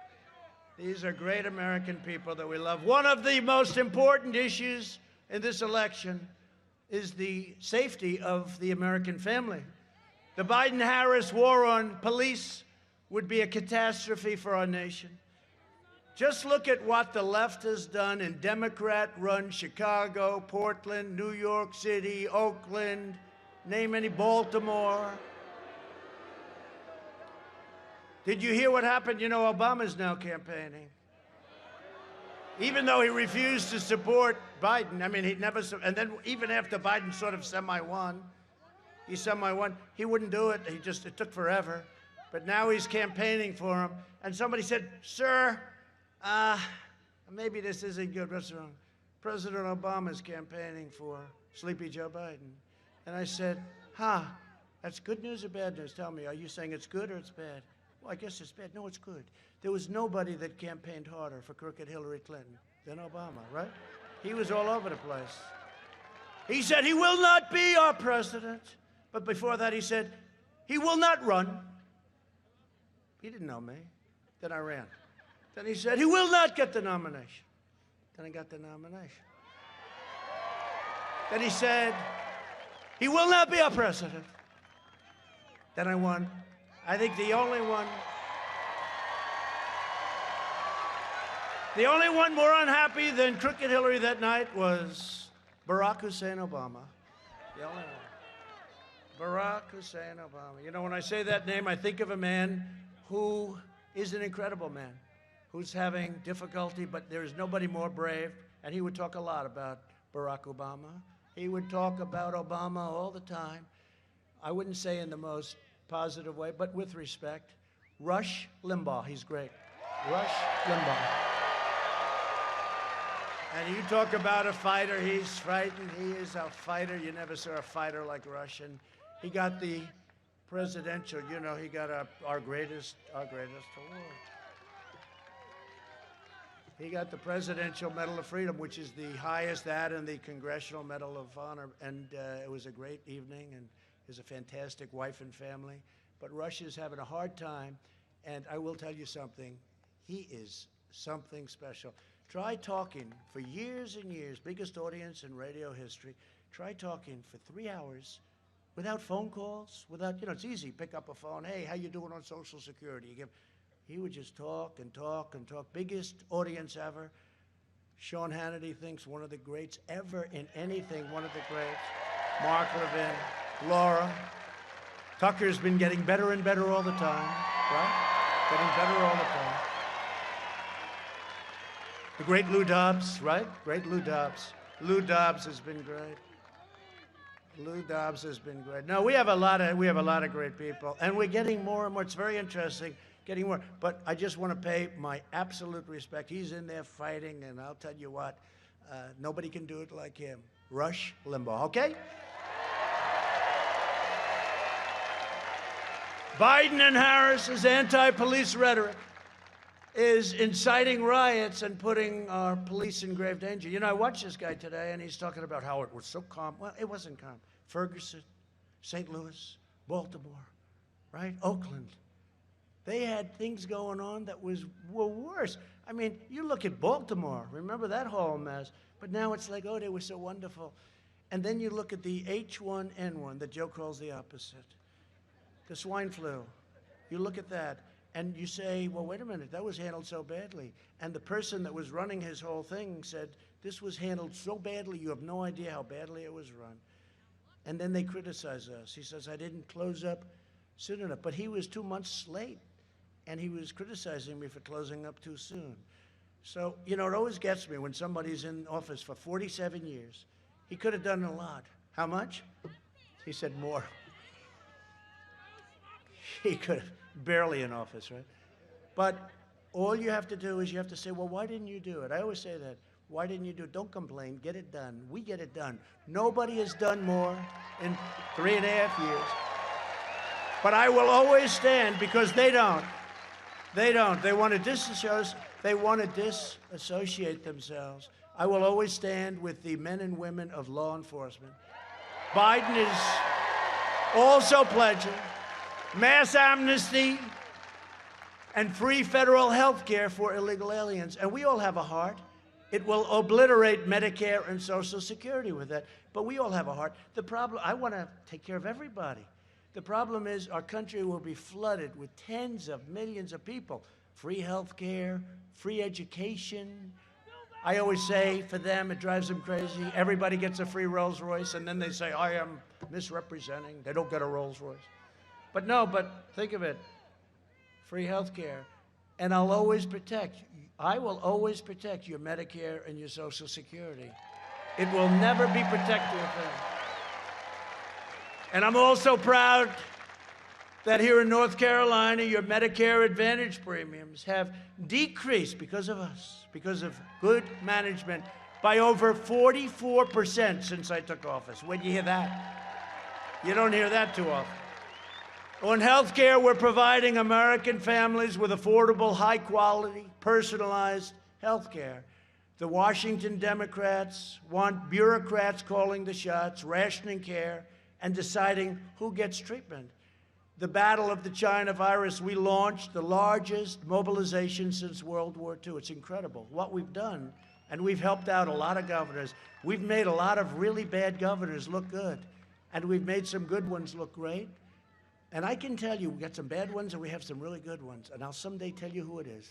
These are great American people that we love. One of the most important issues in this election is the safety of the American family. The Biden-Harris war on police would be a catastrophe for our nation. Just look at what the left has done in Democrat-run Chicago, Portland, New York City, Oakland, name any, Baltimore. Did you hear what happened? You know, Obama's now campaigning. Even though he refused to support Biden, I mean, he never, and then even after Biden sort of semi-won, he wouldn't do it. It took forever. But now he's campaigning for him. And somebody said, sir, maybe this isn't good. What's wrong? President Obama's campaigning for Sleepy Joe Biden. And I said, that's good news or bad news? Tell me, are you saying it's good or it's bad? Well, I guess it's bad. No, it's good. There was nobody that campaigned harder for crooked Hillary Clinton than Obama, right? He was all over the place. He said he will not be our president. But before that, he said, he will not run. He didn't know me. Then I ran. Then he said, he will not get the nomination. Then I got the nomination. Then he said, he will not be our president. Then I won. I think the only one more unhappy than Crooked Hillary that night was Barack Hussein Obama. The only one. Barack Hussein Obama. You know, when I say that name, I think of a man who is an incredible man, who's having difficulty, but there is nobody more brave. And he would talk a lot about Barack Obama. He would talk about Obama all the time. I wouldn't say in the most positive way, but with respect. Rush Limbaugh, he's great. Rush Limbaugh. And you talk about a fighter, he's frightened. He is a fighter. You never saw a fighter like Rush. And he got the presidential, you know, he got our greatest award. He got the Presidential Medal of Freedom, which is the highest, that and the Congressional Medal of Honor. And it was a great evening, and he has a fantastic wife and family. But Rush is having a hard time, and I will tell you something. He is something special. Try talking for years and years, biggest audience in radio history. Try talking for 3 hours without phone calls, without, you know, it's easy. Pick up a phone. Hey, how you doing on Social Security? He would just talk and talk and talk. Biggest audience ever. Sean Hannity thinks one of the greats ever in anything, one of the greats. Mark Levin, Laura. Tucker's been getting better and better all the time, right? Getting better all the time. The great Lou Dobbs, right? Great Lou Dobbs. Lou Dobbs has been great. Lou Dobbs has been great. No, we have a lot of great people, and we're getting more and more. It's very interesting, getting more. But I just want to pay my absolute respect. He's in there fighting, and I'll tell you what, nobody can do it like him. Rush Limbaugh, okay? Biden and Harris's anti-police rhetoric is inciting riots and putting our police in grave danger. You know, I watched this guy today, and he's talking about how it was so calm. Well, it wasn't calm. Ferguson, St. Louis, Baltimore, right? Oakland. They had things going on that were worse. I mean, you look at Baltimore. Remember that whole mess? But now it's like, oh, they were so wonderful. And then you look at the H1N1 that Joe calls the opposite. The swine flu. You look at that. And you say, well, wait a minute, that was handled so badly. And the person that was running his whole thing said, this was handled so badly, you have no idea how badly it was run. And then they criticize us. He says, I didn't close up soon enough. But he was 2 months late, and he was criticizing me for closing up too soon. So, you know, it always gets me when somebody's in office for 47 years. He could have done a lot. How much? He said more. He could have. Barely in office, right? But all you have to do is you have to say, well, why didn't you do it? I always say that. Why didn't you do it? Don't complain. Get it done. We get it done. Nobody has done more in 3.5 years. But I will always stand because they don't. They don't. They want to disassociate themselves. I will always stand with the men and women of law enforcement. Biden is also pledging mass amnesty and free federal health care for illegal aliens. And we all have a heart. It will obliterate Medicare and Social Security with that. But we all have a heart. The problem, I want to take care of everybody. The problem is our country will be flooded with tens of millions of people. Free health care, free education. I always say, for them, it drives them crazy. Everybody gets a free Rolls Royce, and then they say, I am misrepresenting. They don't get a Rolls Royce. But no, but think of it, free health care. And I will always protect your Medicare and your Social Security. It will never be protected. And I'm also proud that here in North Carolina, your Medicare Advantage premiums have decreased because of us, because of good management, by over 44% since I took office. When you hear that? You don't hear that too often. On health care, we're providing American families with affordable, high-quality, personalized health care. The Washington Democrats want bureaucrats calling the shots, rationing care, and deciding who gets treatment. The battle of the China virus, we launched the largest mobilization since World War II. It's incredible. What we've done And we've helped out a lot of governors. We've made a lot of really bad governors look good. And we've made some good ones look great. And I can tell you, we got some bad ones and we have some really good ones. And I'll someday tell you who it is.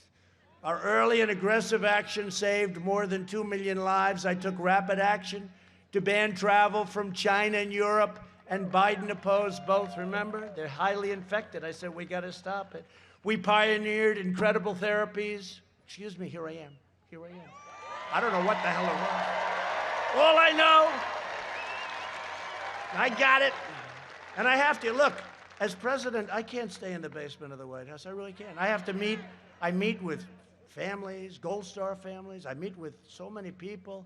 Our early and aggressive action saved more than 2 million lives. I took rapid action to ban travel from China and Europe, and Biden opposed both, remember? They're highly infected. I said, we got to stop it. We pioneered incredible therapies. Excuse me, here I am. Here I am. I don't know what the hell it was. All I know, I got it. And I have to. Look, as president, I can't stay in the basement of the White House. I really can't. I have to meet. I meet with families, Gold Star families. I meet with so many people,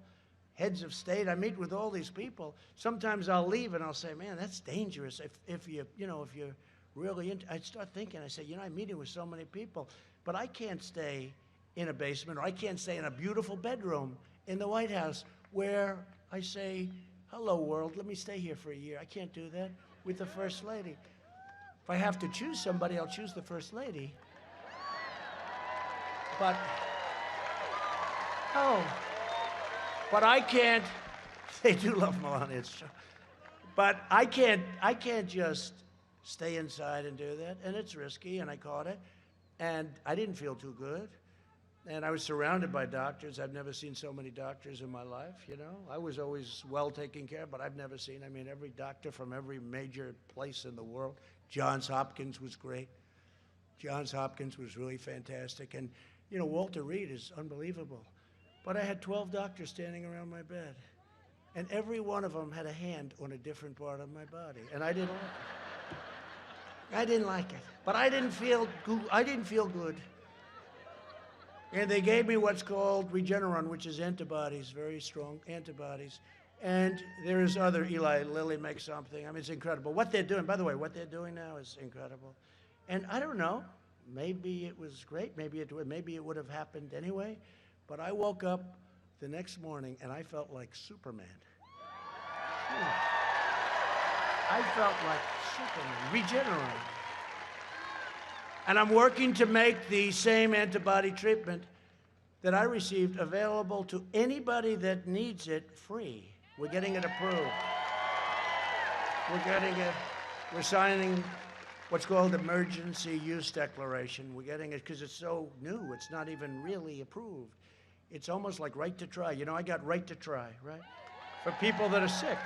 heads of state. I meet with all these people. Sometimes I'll leave and I'll say, man, that's dangerous. If you're really into, I start thinking, I say, I'm meeting with so many people, but I can't stay in a basement, or I can't stay in a beautiful bedroom in the White House where I say, hello, world, let me stay here for a year. I can't do that with the First Lady. If I have to choose somebody, I'll choose the First Lady. But I can't. They do love Melania, it's true. But I can't just stay inside and do that, and it's risky, and I caught it, and I didn't feel too good, and I was surrounded by doctors. I've never seen so many doctors in my life, I was always well taken care of, but I've never seen, every doctor from every major place in the world. Johns Hopkins was great. Johns Hopkins was really fantastic, and Walter Reed is unbelievable. But I had 12 doctors standing around my bed, and every one of them had a hand on a different part of my body, and I didn't like it. I didn't like it, but I didn't feel good. And they gave me what's called Regeneron, which is antibodies, very strong antibodies. And there is other, Eli Lilly makes something. It's incredible. What they're doing, by the way, what they're doing now is incredible. And I don't know, maybe it was great, maybe it would have happened anyway, but I woke up the next morning and I felt like Superman. I felt like Superman, Regeneron. And I'm working to make the same antibody treatment that I received available to anybody that needs it free. We're getting it approved. We're signing what's called emergency use declaration. We're getting it because it's so new. It's not even really approved. It's almost like right to try. I got right to try, right? For people that are sick.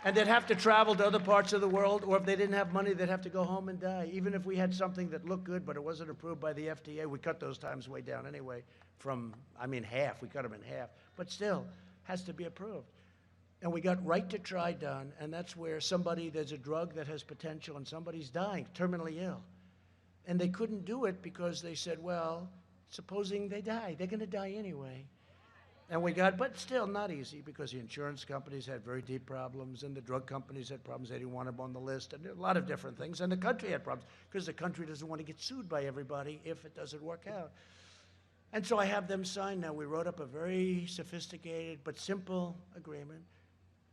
And they'd have to travel to other parts of the world, or if they didn't have money, they'd have to go home and die. Even if we had something that looked good, but it wasn't approved by the FDA, we cut those times way down anyway from, half. We cut them in half. But still, has to be approved. And we got right to try done, and that's where there's a drug that has potential, and somebody's dying, terminally ill. And they couldn't do it because they said, well, supposing they die, they're going to die anyway. And but still not easy, because the insurance companies had very deep problems, and the drug companies had problems. They didn't want them on the list, and a lot of different things. And the country had problems, because the country doesn't want to get sued by everybody if it doesn't work out. And so I have them sign now. We wrote up a very sophisticated but simple agreement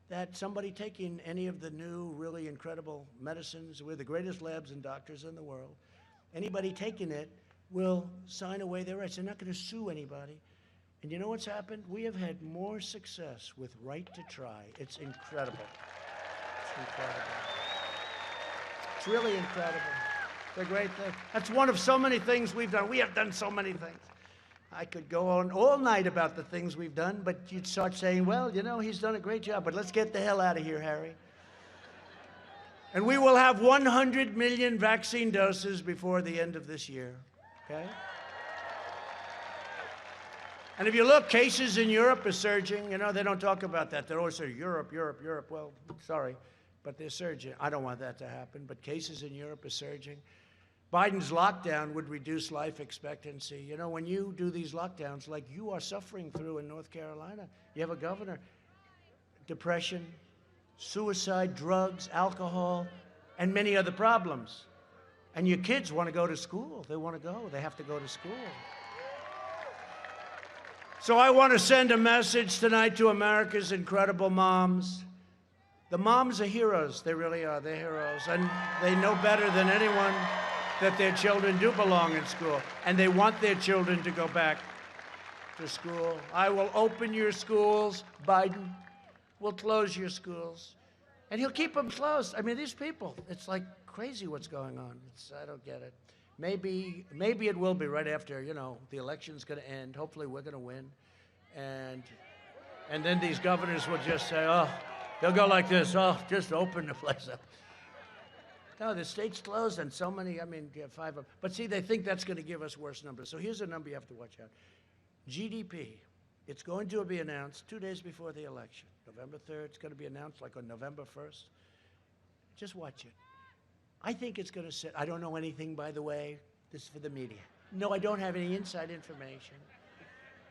that somebody taking any of the new, really incredible medicines, we're the greatest labs and doctors in the world, anybody taking it will sign away their rights. They're not going to sue anybody. And you know what's happened? We have had more success with right to try. It's incredible. It's incredible. It's really incredible. It's a great thing. That's one of so many things we've done. We have done so many things. I could go on all night about the things we've done, but you'd start saying, well, he's done a great job, but let's get the hell out of here, Harry. And we will have 100 million vaccine doses before the end of this year, okay? And if you look, cases in Europe are surging. They don't talk about that. They always say, Europe, Europe, Europe. Well, sorry, but they're surging. I don't want that to happen, but cases in Europe are surging. Biden's lockdown would reduce life expectancy. When you do these lockdowns, like you are suffering through in North Carolina, you have a governor, depression, suicide, drugs, alcohol, and many other problems. And your kids want to go to school. They want to go. They have to go to school. So I want to send a message tonight to America's incredible moms. The moms are heroes. They really are. They're heroes. And they know better than anyone that their children do belong in school. And they want their children to go back for school. I will open your schools. Biden will close your schools. And he'll keep them closed. I mean, these people, it's like crazy what's going on. I don't get it. Maybe it will be right after, the election's going to end. Hopefully we're going to win. And then these governors will just say, they'll go like this, just open the place up. No, the state's closed and so many, you have 5 of them. But see, they think that's going to give us worse numbers. So here's a number you have to watch out. GDP, it's going to be announced 2 days before the election. November 3rd, it's going to be announced like on November 1st. Just watch it. I think it's going to sit, I don't know anything, by the way. This is for the media. No, I don't have any inside information.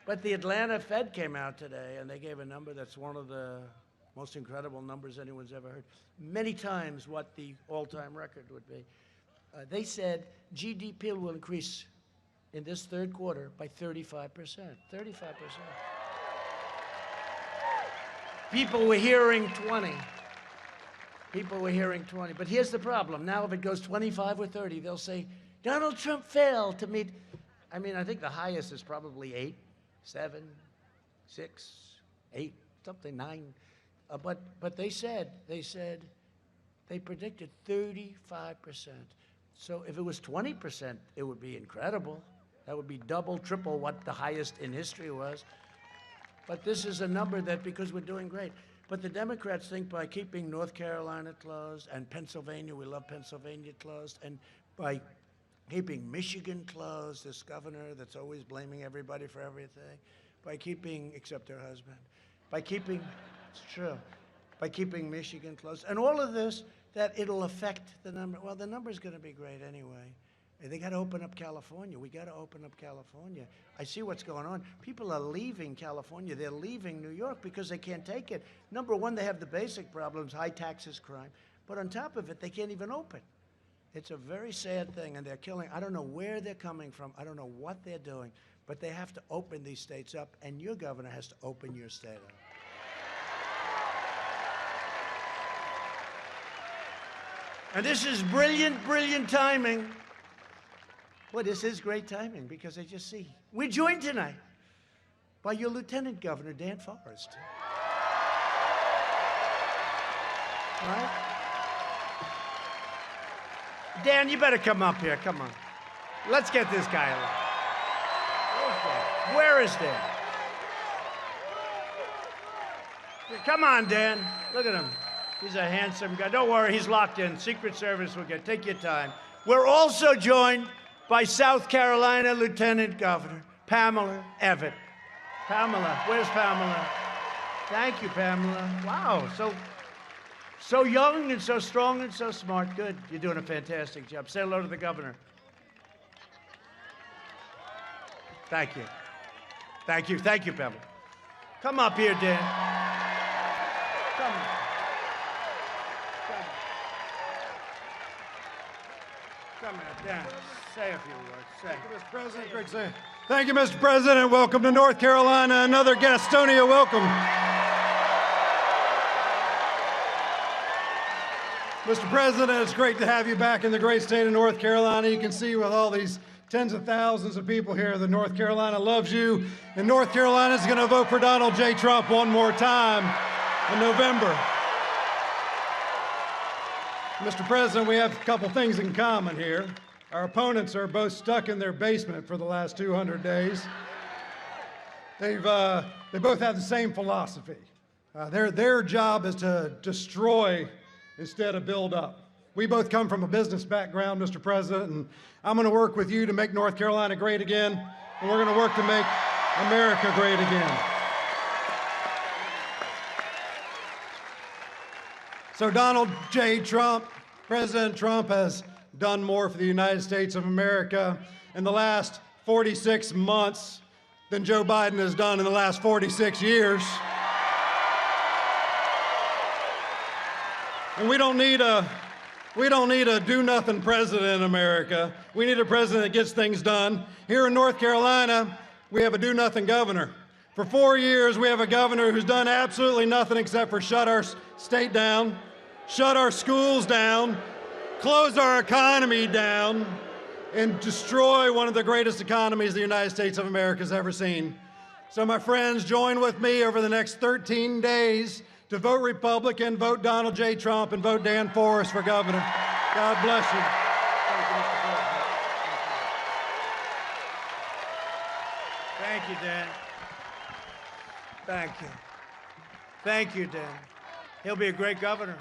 But the Atlanta Fed came out today, and they gave a number that's one of the most incredible numbers anyone's ever heard. Many times what the all-time record would be. They said GDP will increase in this third quarter by 35%. 35%. People were hearing 20. People were hearing 20. But here's the problem. Now if it goes 25 or 30, they'll say, Donald Trump failed to meet. I think the highest is probably 8, 7, 6, 8, something, 9. But they predicted 35%. So if it was 20%, it would be incredible. That would be double, triple what the highest in history was. But this is a number that, because we're doing great. But the Democrats think by keeping North Carolina closed and Pennsylvania, we love Pennsylvania closed, and by keeping Michigan closed, this governor that's always blaming everybody for everything, by keeping, except her husband, by keeping, it's true, by keeping Michigan closed, and all of this, that it'll affect the number. Well, the number's going to be great anyway. They got to open up California. We got to open up California. I see what's going on. People are leaving California. They're leaving New York because they can't take it. Number one, they have the basic problems, high taxes, crime. But on top of it, they can't even open. It's a very sad thing, and they're killing. I don't know where they're coming from. I don't know what they're doing. But they have to open these states up, and your governor has to open your state up. And this is brilliant, brilliant timing. Well, this is great timing because I just see. We're joined tonight by your Lieutenant Governor, Dan Forest. Right? Dan, you better come up here. Come on. Let's get this guy along. Where is Dan? Come on, Dan. Look at him. He's a handsome guy. Don't worry, he's locked in. Secret Service will get. Take your time. We're also joined by South Carolina Lieutenant Governor Pamela Evette. Pamela, where's Pamela? Thank you, Pamela. Wow, so young and so strong and so smart. Good, you're doing a fantastic job. Say hello to the governor. Thank you. Thank you, Pamela. Come up here, Dan. Come on. Come here, Dan. Say a few words. Say. Thank you, Mr. President. Great to say. Thank you, Mr. President. Welcome to North Carolina. Another Gastonia welcome. Mr. President, it's great to have you back in the great state of North Carolina. You can see with all these tens of thousands of people here that North Carolina loves you, and North Carolina is going to vote for Donald J. Trump one more time in November. Mr. President, we have a couple things in common here. Our opponents are both stuck in their basement for the last 200 days. They both have the same philosophy. Their job is to destroy instead of build up. We both come from a business background, Mr. President, and I'm going to work with you to make North Carolina great again, and we're going to work to make America great again. So Donald J. Trump, President Trump has done more for the United States of America in the last 46 months than Joe Biden has done in the last 46 years. And we don't need a do-nothing president in America. We need a president that gets things done. Here in North Carolina, we have a do-nothing governor. For 4 years, we have a governor who's done absolutely nothing except for shut our state down, shut our schools down, close our economy down, and destroy one of the greatest economies the United States of America has ever seen. So my friends, join with me over the next 13 days to vote Republican, vote Donald J. Trump, and vote Dan Forest for governor. God bless you. Thank you, Dan. Thank you. Thank you, Dan. He'll be a great governor.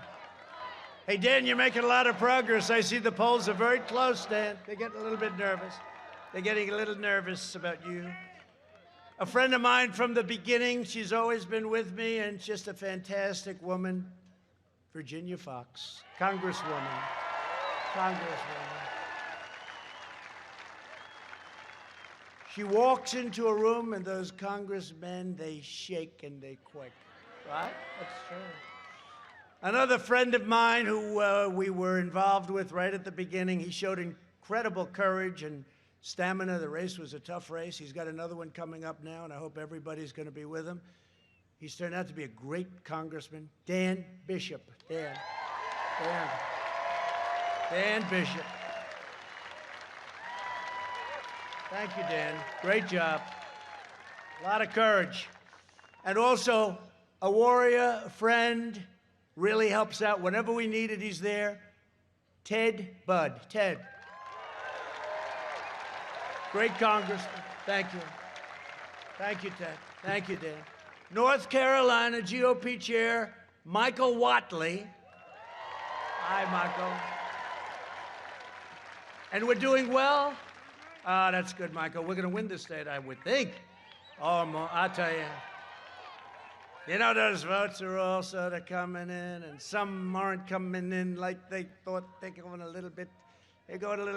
Hey, Dan, you're making a lot of progress. I see the polls are very close, Dan. They're getting a little bit nervous. They're getting a little nervous about you. A friend of mine from the beginning, she's always been with me, and just a fantastic woman, Virginia Fox, Congresswoman. She walks into a room, and those congressmen, they shake and they quake. Right? That's true. Another friend of mine who we were involved with right at the beginning, he showed incredible courage and stamina. The race was a tough race. He's got another one coming up now, and I hope everybody's going to be with him. He's turned out to be a great congressman. Dan Bishop. Dan Bishop. Thank you, Dan. Great job. A lot of courage. And also, a warrior, a friend, really helps out. Whenever we need it, he's there. Ted Budd. Ted. Great congressman. Thank you. Thank you, Ted. Thank you, Dan. North Carolina GOP Chair Michael Whatley. Hi, Michael. And we're doing well? Ah, that's good, Michael. We're going to win this state, I would think. Oh, I'll tell you. You know, those votes are all sort of coming in, and some aren't coming in like they thought. They're going a little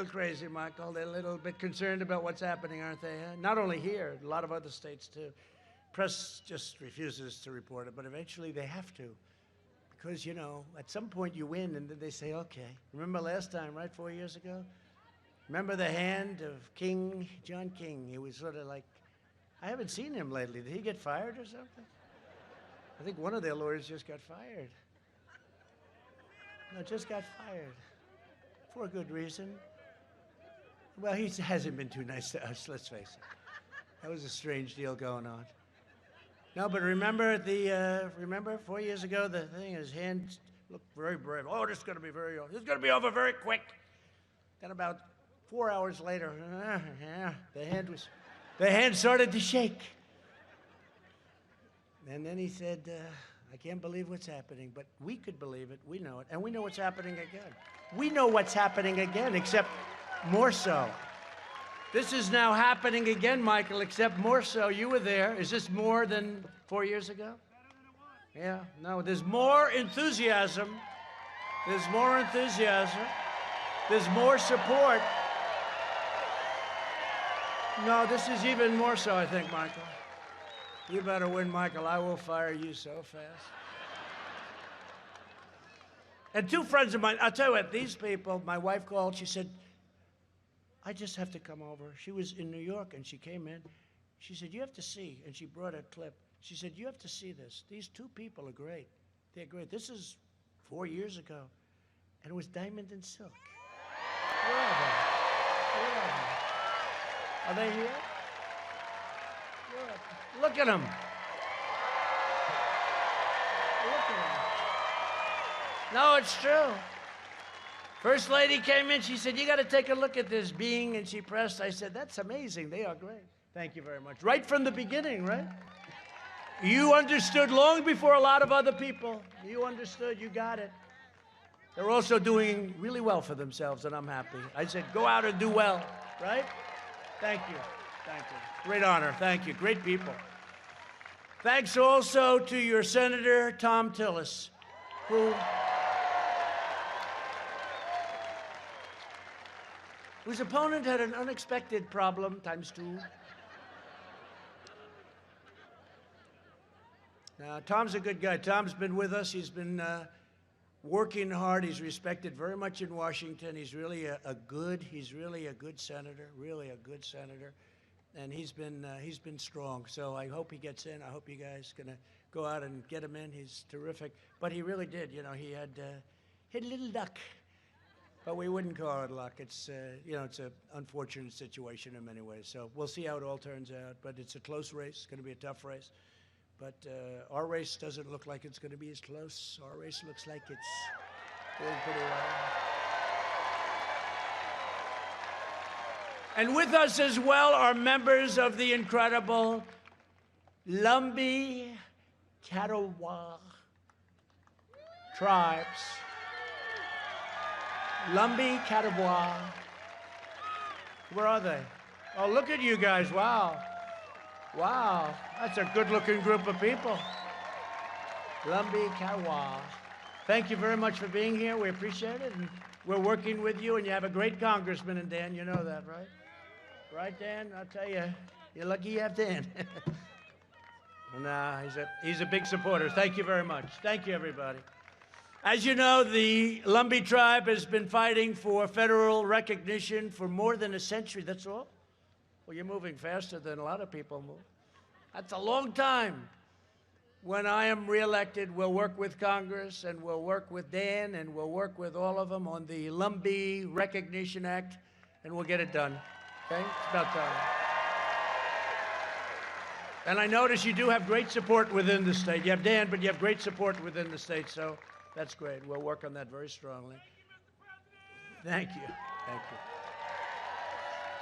crazy, Michael. They're a little bit concerned about what's happening, aren't they? Huh? Not only here, a lot of other states, too. Press just refuses to report it, but eventually they have to. Because, you know, at some point you win, and then they say, okay. Remember last time, right, 4 years ago? Remember the hand of John King? He was sort of like, I haven't seen him lately. Did he get fired or something? I think one of their lawyers just got fired. No, just got fired. For a good reason. Well, he hasn't been too nice to us, let's face it. That was a strange deal going on. No, but remember 4 years ago, the thing, his hand looked very brave. Oh, this is going to be over very quick. Then about 4 hours later, the hand started to shake. And then he said, I can't believe what's happening, but we could believe it. We know it. And we know what's happening again. We know what's happening again, except more so. This is now happening again, Michael, except more so. You were there. Is this more than 4 years ago? Yeah, no, there's more enthusiasm. There's more enthusiasm. There's more support. No, this is even more so, I think, Michael. You better win, Michael. I will fire you so fast. And two friends of mine, I'll tell you what, these people, my wife called, she said, I just have to come over. She was in New York, and she came in. She said, you have to see, and she brought a clip. She said, you have to see this. These two people are great. They're great. This is 4 years ago, and it was Diamond and Silk. Where are they? Where are they? Are they here? Look at them. Look at them. No, it's true. First lady came in, she said, you got to take a look at this being, and she pressed. I said, that's amazing. They are great. Thank you very much. Right from the beginning, right? You understood long before a lot of other people. You understood. You got it. They're also doing really well for themselves, and I'm happy. I said, go out and do well, right? Thank you. Thank you. Great honor. Thank you. Great people. Thanks also to your Senator, Tom Tillis, whose opponent had an unexpected problem, ×2. Now, Tom's a good guy. Tom's been with us. He's been working hard. He's respected very much in Washington. He's really he's really a good senator, really a good senator. And he's been strong. So I hope he gets in. I hope you guys gonna go out and get him in. He's terrific. But he really did. You know, he had a little luck. But we wouldn't call it luck. It's, it's an unfortunate situation in many ways. So we'll see how it all turns out. But it's a close race. It's going to be a tough race. But our race doesn't look like it's going to be as close. Our race looks like it's doing pretty well. And with us as well are members of the incredible Lumbee Catawba tribes. Lumbee Catawba. Where are they? Oh, look at you guys. Wow. Wow. That's a good-looking group of people. Lumbee Catawba. Thank you very much for being here. We appreciate it. And we're working with you, and you have a great congressman in Dan. You know that, right? Right, Dan? I'll tell you, you're lucky you have Dan. Nah, he's a big supporter. Thank you very much. Thank you, everybody. As you know, the Lumbee tribe has been fighting for federal recognition for more than a century. That's all? Well, you're moving faster than a lot of people move. That's a long time. When I am reelected, we'll work with Congress, and we'll work with Dan, and we'll work with all of them on the Lumbee Recognition Act, and we'll get it done. Okay? It's about time. And I notice you do have great support within the state. You have Dan, but you have great support within the state, so that's great. We'll work on that very strongly. Thank you. Thank you.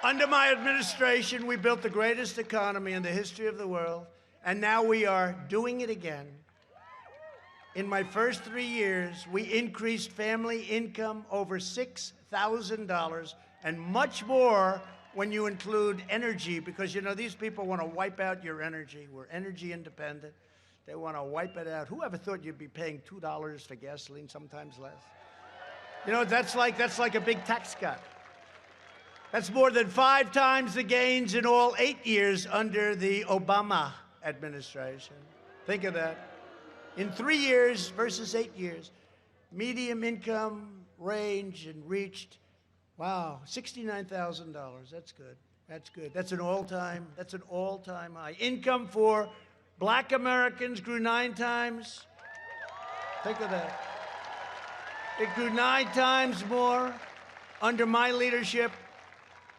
Under my administration, we built the greatest economy in the history of the world, and now we are doing it again. In my first 3 years, we increased family income over $6,000, and much more when you include energy, because, you know, these people want to wipe out your energy. We're energy independent. They want to wipe it out. Who ever thought you'd be paying $2 for gasoline, sometimes less? You know, that's like a big tax cut. That's more than 5 times the gains in all 8 years under the Obama administration. Think of that. In 3 years versus 8 years, median income range and reached, wow, $69,000. That's good. That's good. That's an all-time high. Income for Black Americans grew 9 times. Think of that. It grew 9 times more under my leadership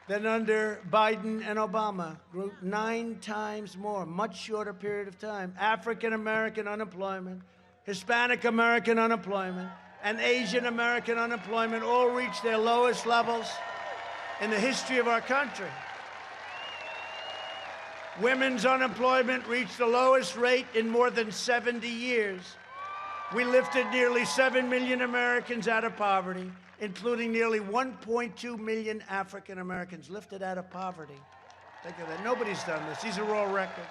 than under Biden and Obama. Grew 9 times more, much shorter period of time. African American unemployment, Hispanic American unemployment, and Asian American unemployment all reached their lowest levels in the history of our country. Women's unemployment reached the lowest rate in more than 70 years. We lifted nearly 7 million Americans out of poverty, including nearly 1.2 million African Americans lifted out of poverty. Think of that. Nobody's done this. These are all records.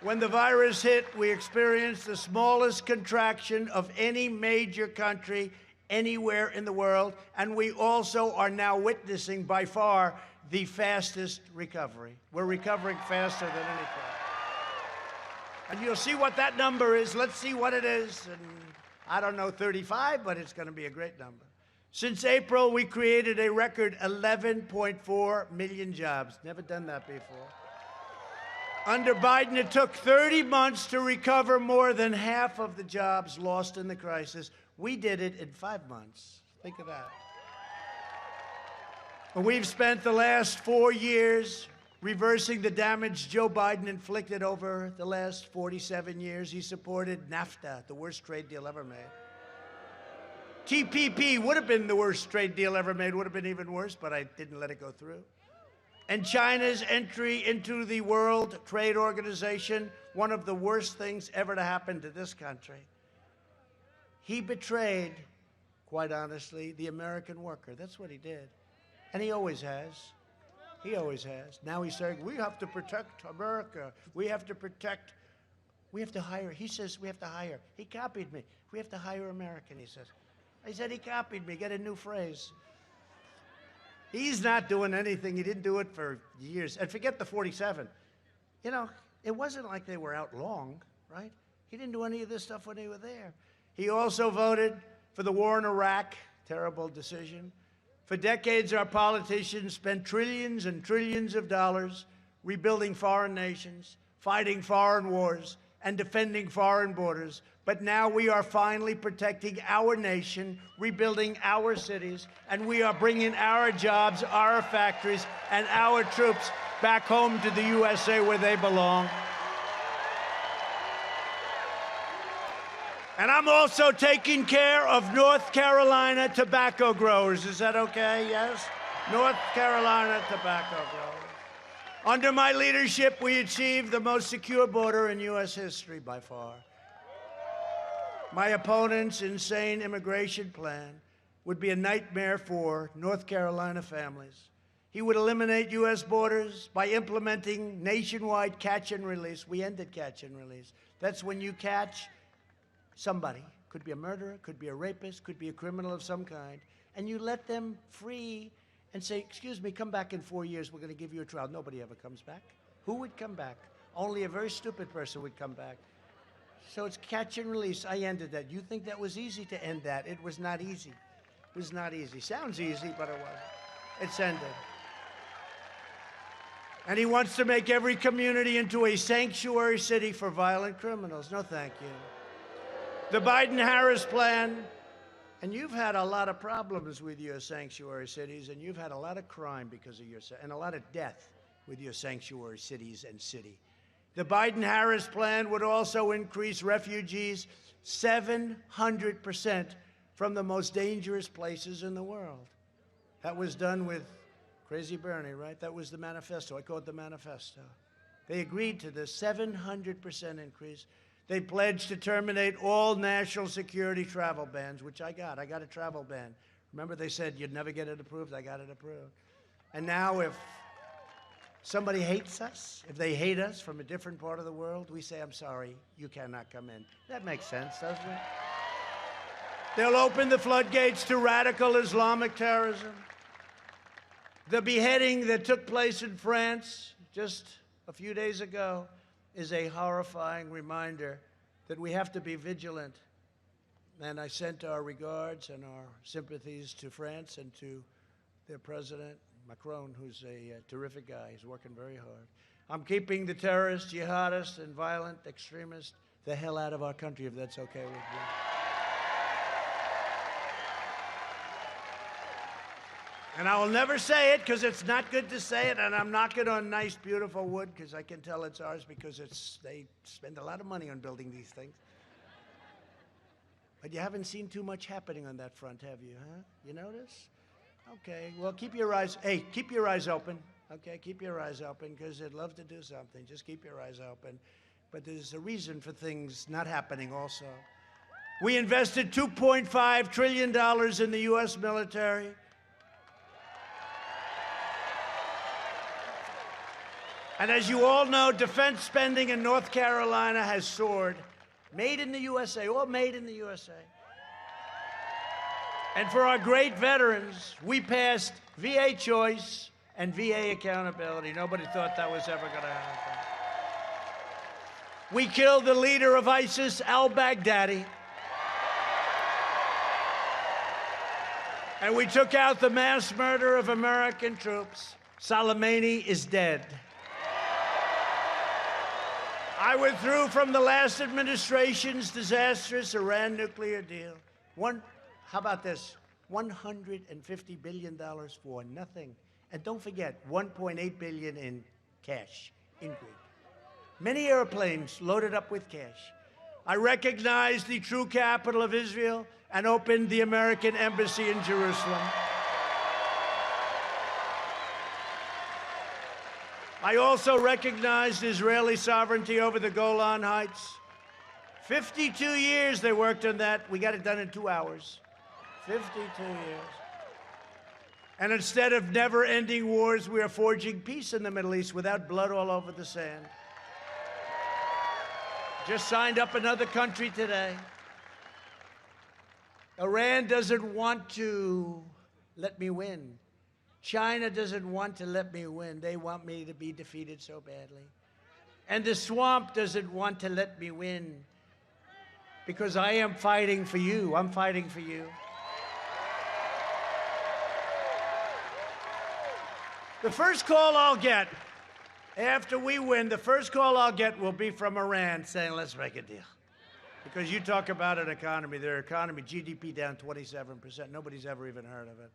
When the virus hit, we experienced the smallest contraction of any major country anywhere in the world, and we also are now witnessing, by far, the fastest recovery. We're recovering faster than any time. And you'll see what that number is. Let's see what it is. And I don't know, 35, but it's going to be a great number. Since April, we created a record 11.4 million jobs. Never done that before. Under Biden, it took 30 months to recover more than half of the jobs lost in the crisis. We did it in 5 months. Think of that. We've spent the last 4 years reversing the damage Joe Biden inflicted over the last 47 years. He supported NAFTA, the worst trade deal ever made. TPP would have been the worst trade deal ever made, would have been even worse, but I didn't let it go through. And China's entry into the World Trade Organization, one of the worst things ever to happen to this country. He betrayed, quite honestly, the American worker. That's what he did. And he always has. He always has. Now he's saying, we have to protect America. We have to protect, we have to hire. He says we have to hire. He copied me. We have to hire American, he says. I said he copied me. Get a new phrase. He's not doing anything. He didn't do it for years. And forget the 47. You know, it wasn't like they were out long, right? He didn't do any of this stuff when they were there. He also voted for the war in Iraq. Terrible decision. For decades, our politicians spent trillions and trillions of dollars rebuilding foreign nations, fighting foreign wars, and defending foreign borders. But now we are finally protecting our nation, rebuilding our cities, and we are bringing our jobs, our factories, and our troops back home to the USA where they belong. And I'm also taking care of North Carolina tobacco growers. Is that okay? Yes? North Carolina tobacco growers. Under my leadership, we achieved the most secure border in U.S. history by far. My opponent's insane immigration plan would be a nightmare for North Carolina families. He would eliminate U.S. borders by implementing nationwide catch and release. We ended catch and release. That's when you catch somebody, could be a murderer, could be a rapist, could be a criminal of some kind, and you let them free and say, excuse me, come back in 4 years, we're going to give you a trial. Nobody ever comes back. Who would come back? Only a very stupid person would come back. So it's catch and release. I ended that. You think that was easy to end that? It was not easy. It was not easy. Sounds easy, but it wasn't. It's ended. And he wants to make every community into a sanctuary city for violent criminals. No, thank you. The Biden-Harris plan, and you've had a lot of problems with your sanctuary cities, and you've had a lot of crime because of your, and a lot of death with your sanctuary cities and city. The Biden-Harris plan would also increase refugees 700% from the most dangerous places in the world. That was done with Crazy Bernie, right? That was the manifesto. I call it the manifesto. They agreed to this 700% increase. They pledged to terminate all national security travel bans, which I got. I got a travel ban. Remember they said you'd never get it approved? I got it approved. And now if somebody hates us, if they hate us from a different part of the world, we say, I'm sorry, you cannot come in. That makes sense, doesn't it? They'll open the floodgates to radical Islamic terrorism. The beheading that took place in France just a few days ago is a horrifying reminder that we have to be vigilant. And I sent our regards and our sympathies to France and to their president, Macron, who's a terrific guy. He's working very hard. I'm keeping the terrorists, jihadists, and violent extremists the hell out of our country, if that's okay with you. And I will never say it because it's not good to say it, and I'm knocking on nice, beautiful wood because I can tell it's ours because they spend a lot of money on building these things. But you haven't seen too much happening on that front, have you, huh? You notice? Okay, well, keep your eyes open, okay? Keep your eyes open because they'd love to do something. Just keep your eyes open. But there's a reason for things not happening also. We invested $2.5 trillion in the U.S. military. And as you all know, defense spending in North Carolina has soared. Made in the USA, all made in the USA. And for our great veterans, we passed VA choice and VA accountability. Nobody thought that was ever going to happen. We killed the leader of ISIS, al-Baghdadi. And we took out the mass murder of American troops. Soleimani is dead. I withdrew from the last administration's disastrous Iran nuclear deal. How about this? $150 billion for nothing. And don't forget, $1.8 billion in cash, Ingrid. Many airplanes loaded up with cash. I recognized the true capital of Israel and opened the American embassy in Jerusalem. I also recognized Israeli sovereignty over the Golan Heights. 52 years they worked on that. We got it done in 2 hours. 52 years. And instead of never-ending wars, we are forging peace in the Middle East without blood all over the sand. Just signed up another country today. Iran doesn't want to let me win. China doesn't want to let me win. They want me to be defeated so badly. And the swamp doesn't want to let me win because I am fighting for you. I'm fighting for you. The first call I'll get after we win, the first call I'll get will be from Iran saying, let's make a deal. Because you talk about an economy, their economy, GDP down 27%. Nobody's ever even heard of it.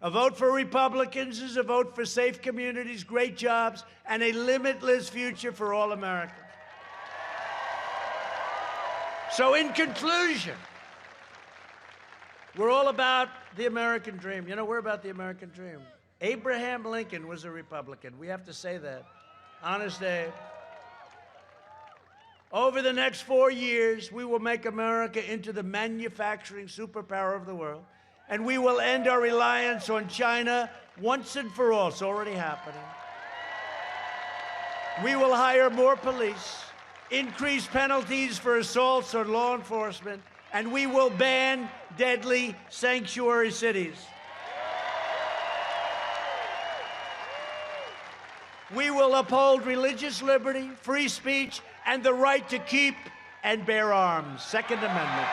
A vote for Republicans is a vote for safe communities, great jobs, and a limitless future for all Americans. So in conclusion, we're all about the American dream. You know, we're about the American dream. Abraham Lincoln was a Republican. We have to say that. Honest Abe. Over the next 4 years, we will make America into the manufacturing superpower of the world, and we will end our reliance on China once and for all. It's already happening. We will hire more police, increase penalties for assaults on law enforcement, and we will ban deadly sanctuary cities. We will uphold religious liberty, free speech, and the right to keep and bear arms. Second Amendment.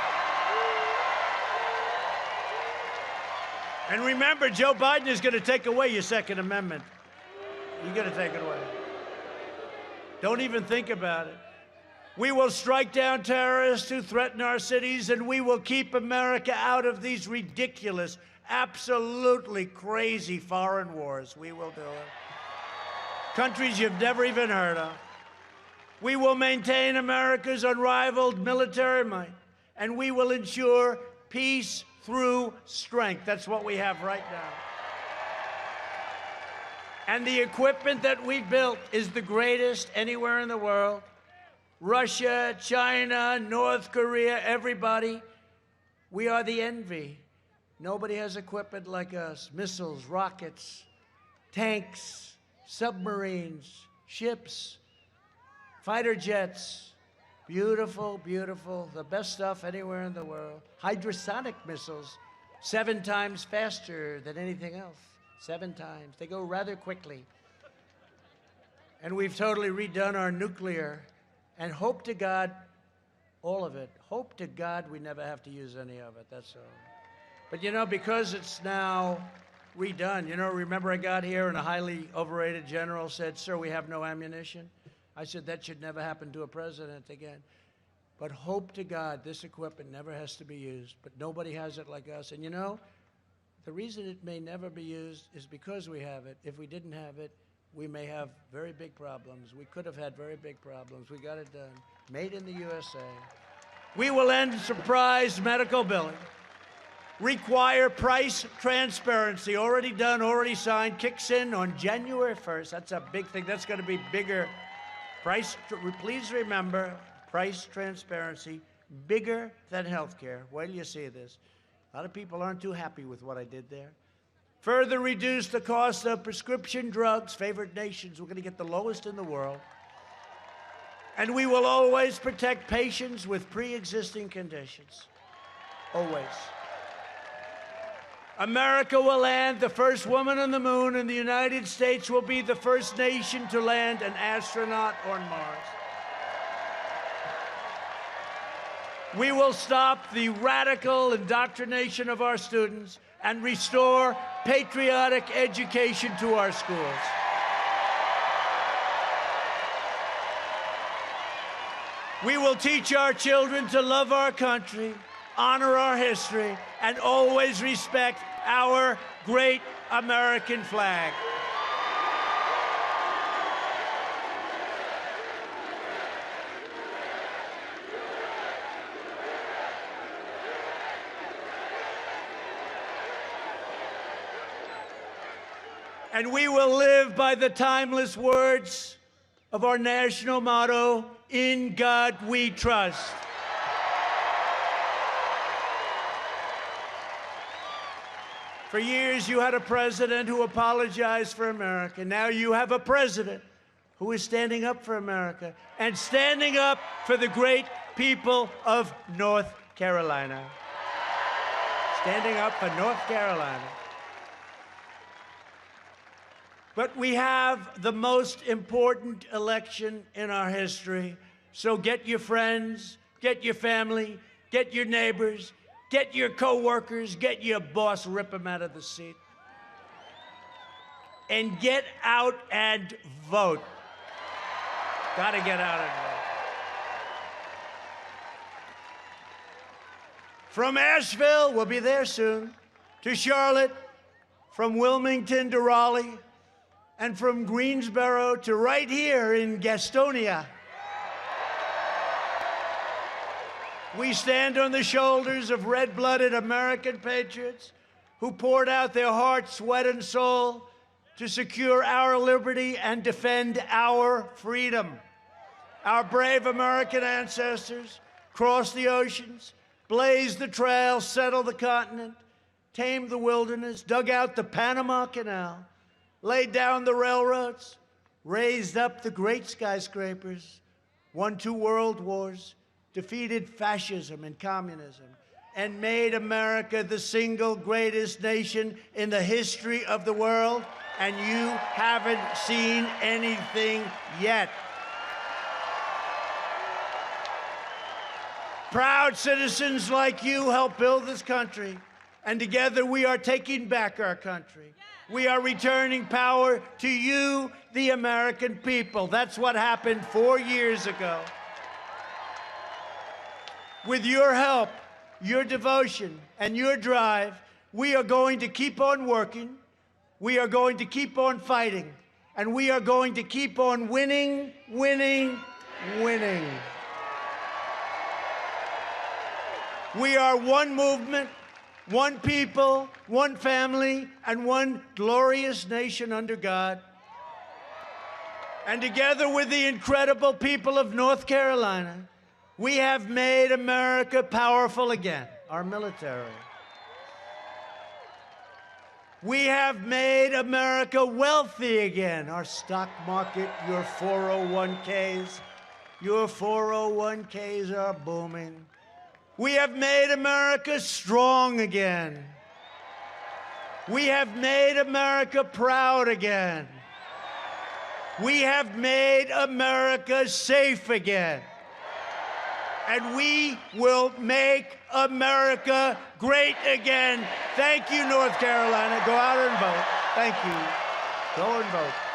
And remember, Joe Biden is going to take away your Second Amendment. You're going to take it away. Don't even think about it. We will strike down terrorists who threaten our cities, and we will keep America out of these ridiculous, absolutely crazy foreign wars. We will do it. Countries you've never even heard of. We will maintain America's unrivaled military might, and we will ensure peace through strength. That's what we have right now. And the equipment that we built is the greatest anywhere in the world. Russia, China, North Korea, everybody. We are the envy. Nobody has equipment like us. Missiles, rockets, tanks, submarines, ships, fighter jets. Beautiful, beautiful. The best stuff anywhere in the world. Hydrosonic missiles, 7 times faster than anything else. 7 times. They go rather quickly. And we've totally redone our nuclear. And hope to God, all of it. Hope to God we never have to use any of it, that's all. But you know, because it's now redone, you know, remember I got here and a highly overrated general said, "Sir, we have no ammunition." I said, that should never happen to a president again. But hope to God this equipment never has to be used, but nobody has it like us. And you know, the reason it may never be used is because we have it. If we didn't have it, we may have very big problems. We could have had very big problems. We got it done. Made in the USA. We will end surprise medical billing. Require price transparency. Already done, already signed. Kicks in on January 1st. That's a big thing. That's going to be bigger. Please remember, price transparency, bigger than health care. Wait till you see this. A lot of people aren't too happy with what I did there. Further reduce the cost of prescription drugs. Favored nations, we're going to get the lowest in the world. And we will always protect patients with pre-existing conditions. Always. America will land the first woman on the moon, and the United States will be the first nation to land an astronaut on Mars. We will stop the radical indoctrination of our students and restore patriotic education to our schools. We will teach our children to love our country, honor our history, and always respect our great American flag. And we will live by the timeless words of our national motto, "In God We Trust." For years, you had a president who apologized for America. Now you have a president who is standing up for America and standing up for the great people of North Carolina. Standing up for North Carolina. But we have the most important election in our history. So get your friends, get your family, get your neighbors, get your coworkers, get your boss, rip him out of the seat. And get out and vote. Gotta get out and vote. From Asheville, we'll be there soon, to Charlotte, from Wilmington to Raleigh, and from Greensboro to right here in Gastonia. We stand on the shoulders of red-blooded American patriots who poured out their heart, sweat, and soul to secure our liberty and defend our freedom. Our brave American ancestors crossed the oceans, blazed the trail, settled the continent, tamed the wilderness, dug out the Panama Canal, laid down the railroads, raised up the great skyscrapers, won 2 world wars, defeated fascism and communism, and made America the single greatest nation in the history of the world, and you haven't seen anything yet. Proud citizens like you helped build this country, and together we are taking back our country. We are returning power to you, the American people. That's what happened 4 years ago. With your help, your devotion, and your drive, we are going to keep on working, we are going to keep on fighting, and we are going to keep on winning, winning, winning. We are one movement, one people, one family, and one glorious nation under God. And together with the incredible people of North Carolina, we have made America powerful again, our military. We have made America wealthy again, our stock market, your 401ks. Your 401ks are booming. We have made America strong again. We have made America proud again. We have made America safe again. And we will make America great again. Thank you, North Carolina. Go out and vote. Thank you. Go and vote.